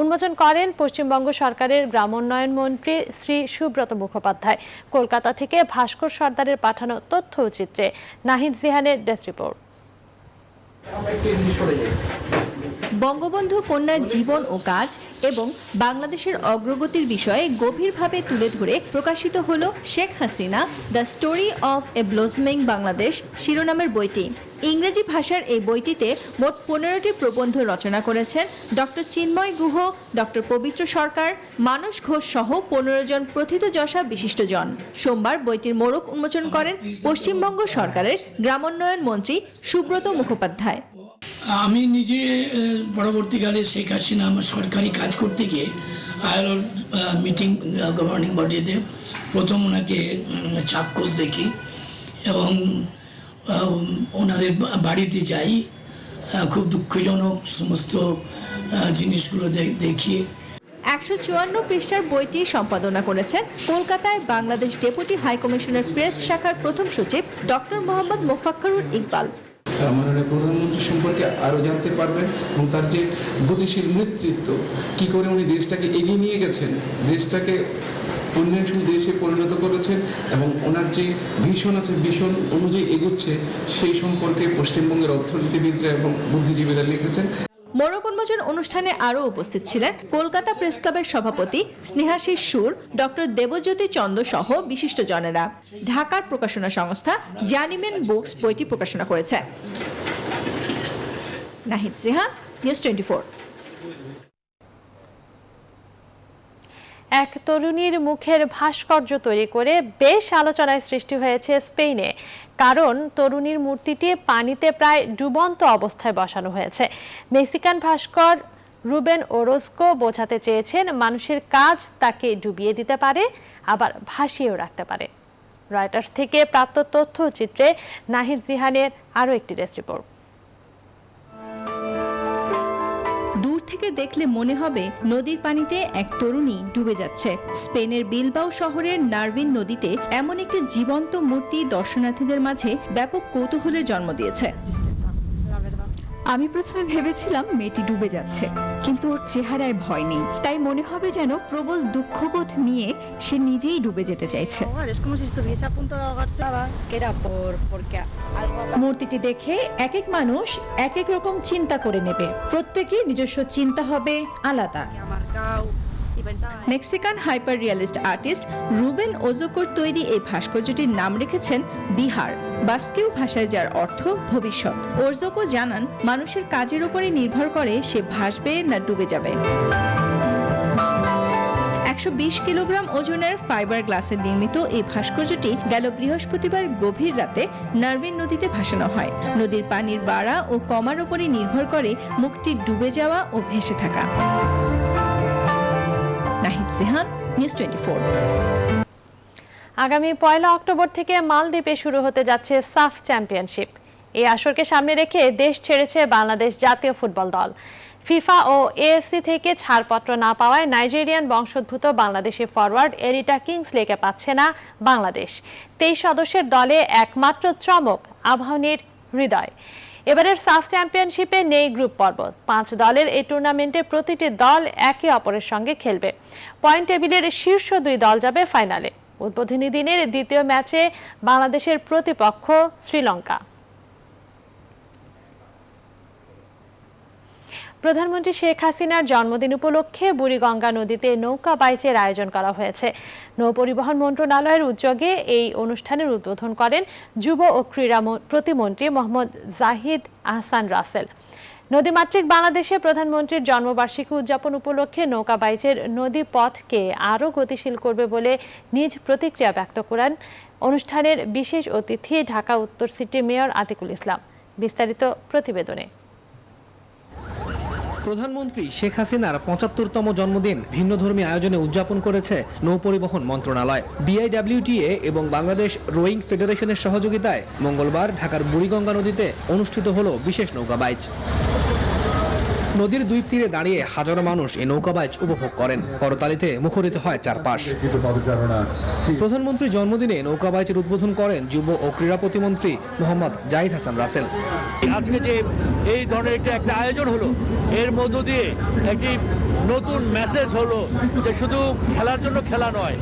উন্মোচন করেন পশ্চিমবঙ্গ সরকারের গ্রামোন্নয়ন মন্ত্রী শ্রী সুব্রত মুখোপাধ্যায়। কলকাতা থেকে ভাস্কর সর্দারের পাঠানো তথ্যচিত্রে নাহিদ জিহানের ডেস্ক রিপোর্ট। বঙ্গবন্ধু কন্যার জীবন ও কাজ এবং বাংলাদেশের অগ্রগতির বিষয়ে গভীরভাবে তুলে ধরে প্রকাশিত হলো Sheikh Hasina the story of এ ব্লসমিং বাংলাদেশ শিরোনামের বইটি। ইংরেজি ভাষার এই বইটিতে মোট ১৫টি প্রবন্ধ রচনা করেছেন ডক্টর চিন্ময় গুহ, ডক্টর পবিত্র সরকার, মানস ঘোষ সহ ১৫ জন প্রথিতযশা বিশিষ্টজন। সোমবার বইটির মোড়ক উন্মোচন করেন পশ্চিমবঙ্গ সরকারের গ্রামোন্নয়ন মন্ত্রী সুব্রত মুখোপাধ্যায়। আমি নিজে পরবর্তীকালে শেখ হাসিনা আমার সরকারি কাজ করতে গিয়ে আইএলও মিটিং গভর্নিং বডিতে প্রথম ওনাকে চাক্ষুষ দেখি এবং ওনাদের বাড়িতে যাই। খুব দুঃখজনক সমস্ত জিনিসগুলো দেখি। ১৫৪ পৃষ্ঠার বইটি সম্পাদনা করেছেন কলকাতায় বাংলাদেশ ডেপুটি হাইকমিশনের প্রেস শাখার প্রথম সচিব ডক্টর মোহাম্মদ মোফাক্করুল ইকবাল। মাননীয় প্রধানমন্ত্রী সম্পর্কে আরও জানতে পারবেন এবং তার যে গতিশীল নেতৃত্ব, কী করে উনি দেশটাকে এগিয়ে নিয়ে গেছেন, দেশটাকে উন্নয়নশীল দেশে পরিণত করেছেন এবং ওনার যে ভীষণ আছে ভীষণ অনুযায়ী এগুচ্ছে সেই সম্পর্কে পশ্চিমবঙ্গের অর্থনীতিবিদরা এবং বুদ্ধিজীবীরা লিখেছেন। মোড়ক উন্মোচন অনুষ্ঠানে আরও উপস্থিত ছিলেন কলকাতা প্রেস ক্লাবের সভাপতি স্নেহাশিস সুর, ডক্টর দেবজ্যোতি চন্দ সহ বিশিষ্টজনেরা। ঢাকার প্রকাশনা সংস্থা জানিমেন বুকস বইটি প্রকাশনা করেছে। নাহিদ জিহান, নিউজ 24। এক তরুণীর মুখের ভাস্কর্য তৈরি করে বেশ আলোচনায় সৃষ্টি হয়েছে স্পেনে। কারণ তরুণীর মূর্তিটি পানিতে প্রায় ডুবন্ত অবস্থায় বসানো হয়েছে। মেক্সিকান ভাস্কর রুবেন ওরোস্কো বোঝাতে চেয়েছেন মানুষের কাজ তাকে ডুবিয়ে দিতে পারে, আবার ভাসিয়েও রাখতে পারে। রয়টার্স থেকে প্রাপ্ত তথ্যচিত্রে নাহিদ জিহানের আরও একটি ডেস্ক রিপোর্ট। দূর থেকে দেখলে মনে হবে নদীর পানিতে এক তরুণী ডুবে যাচ্ছে। স্পেনের বিলবাও শহরের নারভিন নদীতে এমন একটি জীবন্ত মূর্তি দর্শনার্থীদের মাঝে ব্যাপক কৌতূহলের জন্ম দিয়েছে। আমি প্রথমে ভেবেছিলাম মেয়েটি ডুবে যাচ্ছে, কিন্তু ওর চেহারায় ভয় নেই, তাই মনে হবে যেন প্রবল দুঃখবোধ নিয়ে সে নিজেই ডুবে যেতে চাইছে। মূর্তিটি দেখে এক এক মানুষ এক এক রকম চিন্তা করে নেবে, প্রত্যেকের নিজস্ব চিন্তা হবে আলাদা। Mexican hyper realist artist Ruben ওজোকোর তৈরি এই ভাস্কর্যটির নাম রেখেছেন বিহার, বাস্কিউ ভাষায় যার অর্থ ভবিষ্যৎ। ওজোকো জানান মানুষের কাজের উপরে নির্ভর করে সে ভাসবে না ডুবে যাবে। ১২০ কিলোগ্রাম ওজনের ফাইবার গ্লাসের নির্মিত এই ভাস্কর্যটি গেল বৃহস্পতিবার গভীর রাতে নারভিন নদীতে ভাসানো হয়। নদীর পানির বাড়া ও কমার উপরে নির্ভর করে মুখটি ডুবে যাওয়া ও ভেসে থাকা। নাহিদ জিহান, নিউজ 24। আগামী ১ অক্টোবর থেকে মালদ্বীপে শুরু হতে যাচ্ছে সাফ চ্যাম্পিয়নশিপ। এই আসরকে সামনে রেখে দেশ ছেড়েছে বাংলাদেশ জাতীয় ফুটবল দল। ফিফা ও এএফসি থেকে ছাড়পত্র না পাওয়ায় নাইজেরিয়ান বংশোদ্ভূত বাংলাদেশি ফরওয়ার্ড এরিটা কিংসলেকে পাচ্ছে না বাংলাদেশ। 23 সদস্যের দলে একমাত্র চমক আবাহনীর হৃদয়। এবারের সাফ চ্যাম্পিয়নশিপে নেই গ্রুপ পর্ব। 5 দলের এই টুর্নামেন্টে প্রতিটি দল একে অপরের সঙ্গে খেলবে। পয়েন্ট টেবিলের শীর্ষ 2 দল যাবে ফাইনালে। উদ্বোধনী দিনের দ্বিতীয় ম্যাচে বাংলাদেশের প্রতিপক্ষ শ্রীলঙ্কা। প্রধানমন্ত্রী শেখ হাসিনার জন্মদিন উপলক্ষে বুড়িগঙ্গা নদীতে নৌকা বাইচের আয়োজন করা হয়েছে। নৌপরিবহন মন্ত্রণালয়ের উদ্যোগে এই অনুষ্ঠানের উদ্বোধন করেন যুব ও ক্রীড়া প্রতিমন্ত্রী মোহাম্মদ জাহিদ আহসান রাসেল। নদীমাতৃক বাংলাদেশে প্রধানমন্ত্রীর জন্মবার্ষিকী উদযাপন উপলক্ষে নৌকা বাইচের নদী পথকে আরও গতিশীল করবে বলে নিজ প্রতিক্রিয়া ব্যক্ত করেন অনুষ্ঠানের বিশেষ অতিথি ঢাকা উত্তর সিটি মেয়র আতিকুল ইসলাম। বিস্তারিত প্রতিবেদনে। প্রধানমন্ত্রী শেখ হাসিনার ৭৫তম জন্মদিন ভিন্নধর্মী আয়োজনে উদযাপন করেছে নৌপরিবহন মন্ত্রণালয়। বিআইডব্লিউটিএ এবং বাংলাদেশ রোয়িং ফেডারেশনের সহযোগিতায় মঙ্গলবার ঢাকার বুড়িগঙ্গা নদীতে অনুষ্ঠিত হলো বিশেষ নৌকা বাইচ। নদীর দুই তীরে দাঁড়িয়ে হাজারো মানুষ এই নৌকা বাইচ উপভোগ করেন। করতালিতে মুখরিত হয় চারপাশ। প্রধানমন্ত্রীর জন্মদিনে নৌকা বাইচের উদ্বোধন করেন যুব ও ক্রীড়া প্রতিমন্ত্রী মোহাম্মদ জাহিদ হাসান রাসেল। আজকে যে এই ধরনের একটা আয়োজন হলো, এর মধ্য দিয়ে একটি নতুন মেসেজ হলো যে শুধু খেলার জন্য খেলা নয়,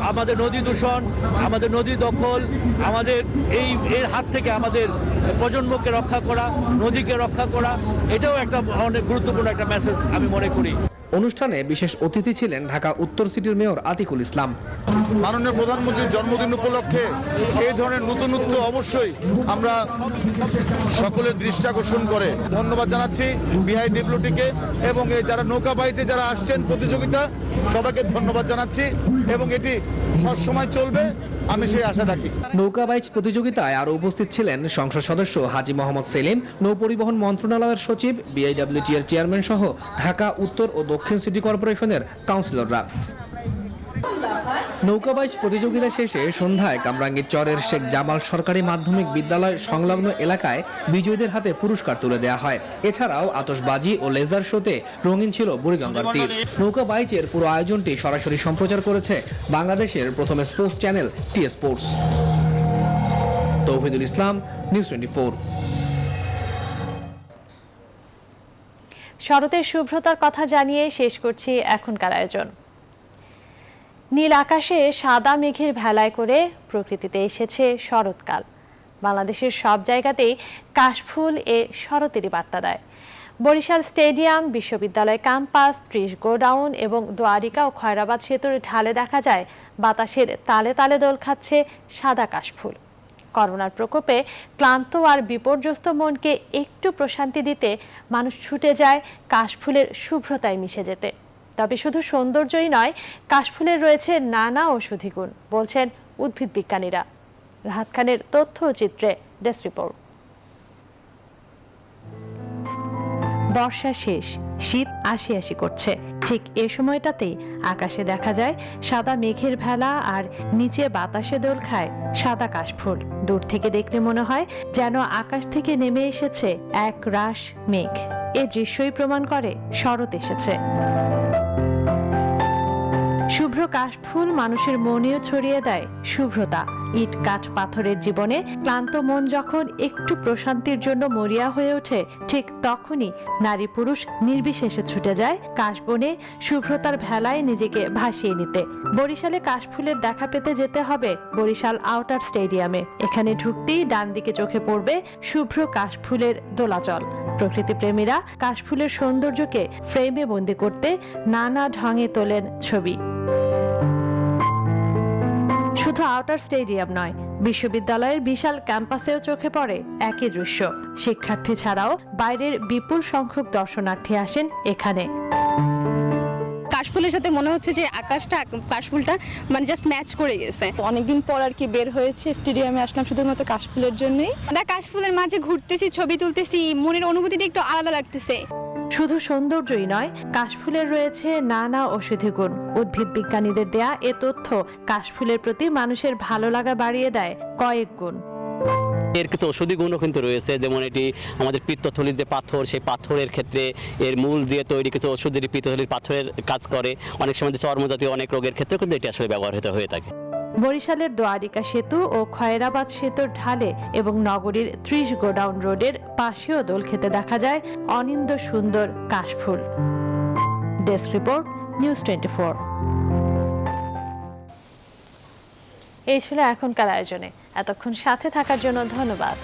আমাদের নদী দূষণ, আমাদের নদী দখল, আমাদের এর হাত থেকে আমাদের প্রজন্মকে রক্ষা করা, নদীকে রক্ষা করা, এটাও একটা অনেক গুরুত্বপূর্ণ একটা মেসেজ আমি মনে করি। অনুষ্ঠানে বিশেষ অতিথি ছিলেন ঢাকা উত্তর সিটির মেয়র আতিকুল ইসলাম। মাননীয় প্রধানমন্ত্রীর জন্মদিন উপলক্ষে এই ধরনের নতুনত্ব অবশ্যই আমরা সকলের দৃষ্টি আকর্ষণ করে। ধন্যবাদ জানাচ্ছি বিআইডব্লিউটিকে এবং এই যারা নৌকা বাইচে যারা আসছেন প্রতিযোগিতা, সবাইকে ধন্যবাদ জানাচ্ছি এবং এটি সবসময় চলবে, আমি সেই আশা রাখি। নৌকা বাইচ প্রতিযোগিতায় আরো উপস্থিত ছিলেন সংসদ সদস্য হাজী মোহাম্মদ সেলিম, নৌপরিবহন মন্ত্রণালয়ের সচিব, বিআইডব্লিউটি এর চেয়ারম্যান সহ ঢাকা উত্তর ও দক্ষিণ সিটি কর্পোরেশনের কাউন্সিলররা। নৌকা বাইচ প্রতিযোগিতা শেষে সন্ধ্যায় কামরাঙ্গীর চরের শেখ জামাল সরকারি মাধ্যমিক বিদ্যালয় সংলগ্ন এলাকায় বিজয়ীদের হাতে পুরস্কার তুলে দেওয়া হয়। এছাড়াও আতশবাজি ও লেজার শোতে রঙিন ছিল বুড়িগঙ্গার তীর। নৌকা বাইচের পুরো আয়োজনটি সরাসরি সম্প্রচার করেছে বাংলাদেশের প্রথম sports channel T sports. Touhidul Islam, news 24। শরতের শুভ্রতার কথা জানিয়ে শেষ করছি এখনকার আয়োজন। নীল আকাশে সাদা মেঘের ভেলায় করে প্রকৃতিতে এসেছে শরৎকাল। বাংলাদেশের সব জায়গাতেই কাশফুল এ শরতেরই বার্তা দেয়। বরিশাল স্টেডিয়াম, বিশ্ববিদ্যালয় ক্যাম্পাস, 30 গোডাউন এবং দোয়ারিকা ও খয়রাবাদ সেতুর ঢালে দেখা যায় বাতাসের তালে তালে দোল খাচ্ছে সাদা কাশফুল। করোনার প্রকোপে ক্লান্ত আর বিপর্যস্ত মনকে একটু প্রশান্তি দিতে মানুষ ছুটে যায় কাশফুলের শুভ্রতায় মিশে যেতে। তবে শুধু সৌন্দর্যই নয়, কাশফুলের রয়েছে নানা ঔষধি গুণ, বলছেন উদ্ভিদ বিজ্ঞানীরা। রাহাত খানের তথ্য চিত্রে ডেস্ক রিপোর্ট। বর্ষা শেষ, শীত আসি আসি করছে। ঠিক এ সময়টাতেই আকাশে দেখা যায় সাদা মেঘের ভেলা আর নিচে বাতাসে দোল খায় সাদা কাশফুল। দূর থেকে দেখলে মনে হয় যেন আকাশ থেকে নেমে এসেছে এক রাশ মেঘ। এ দৃশ্যই প্রমাণ করে শরৎ এসেছে। শুভ্র কাশফুল মানুষের মনেও ছড়িয়ে দেয় শুভ্রতা। ইট কাঠ পাথরের জীবনে ক্লান্ত মন যখন একটু প্রশান্তির জন্য মরিয়া হয়ে ওঠে, ঠিক তখনই নারী পুরুষ নির্বিশেষে ছুটে যায় কাশবনে শুভ্রতার ভেলায় নিজেকে ভাসিয়ে নিতে। বরিশালে কাশফুলের দেখা পেতে যেতে হবে বরিশাল আউটার স্টেডিয়ামে। এখানে ঢুকতেই ডান দিকে চোখে পড়বে শুভ্র কাশফুলের দোলাচল। প্রকৃতি প্রেমীরা কাশফুলের সৌন্দর্যকে ফ্রেমে বন্দি করতে নানা ঢঙে তোলেন ছবি। শুধু আউটার স্টেডিয়াম নয়, বিশ্ববিদ্যালয়ের বিশাল ক্যাম্পাসেও চোখে পড়ে একই দৃশ্য। শিক্ষার্থী ছাড়াও বাইরের বিপুল সংখ্যক দর্শনার্থী আসেন এখানে। কাশফুলের সাথে মনে হচ্ছে যে আকাশটা কাশফুলটা মানে জাস্ট ম্যাচ করে গেছে। অনেকদিন পর আর কি বের হয়েছে, স্টেডিয়ামে আসলাম শুধুমাত্র কাশফুলের জন্যই। কাশফুলের মাঝে ঘুরতেছি, ছবি তুলতেছি, মনের অনুভূতিটা একটু আলাদা লাগতেছে। শুধু সৌন্দর্যই নয়, কাশফুলের রয়েছে নানা ঔষধি গুণ। উদ্ভিদ বিজ্ঞানীদের দেয়া এ তথ্য কাশফুলের প্রতি মানুষের ভালো লাগা বাড়িয়ে দেয় কয়েক গুণ। এর কিছু ঔষধি গুণও কিন্তু রয়েছে, যেমন এটি আমাদের পিত্তথলির যে পাথর, সেই পাথরের ক্ষেত্রে এর মূল দিয়ে তৈরি কিছু ওষুধ যেটি পিত্তথলির পাথরের কাজ করে। অনেক সময় চর্মজাতীয় অনেক রোগের ক্ষেত্রে কিন্তু এটি আসলে ব্যবহৃত হয়ে থাকে। বরিশালের দোয়ারিকা সেতু ও খয়রাবাদ সেতুর ঢালে এবং নগরীর 30 গোডাউন রোডের পাশেও দোল খেতে দেখা যায় অনিন্দ সুন্দর কাশফুল। Desk report, news 24। এই ছিল এখনকার আয়োজনে। এতক্ষণ সাথে থাকার জন্য ধন্যবাদ।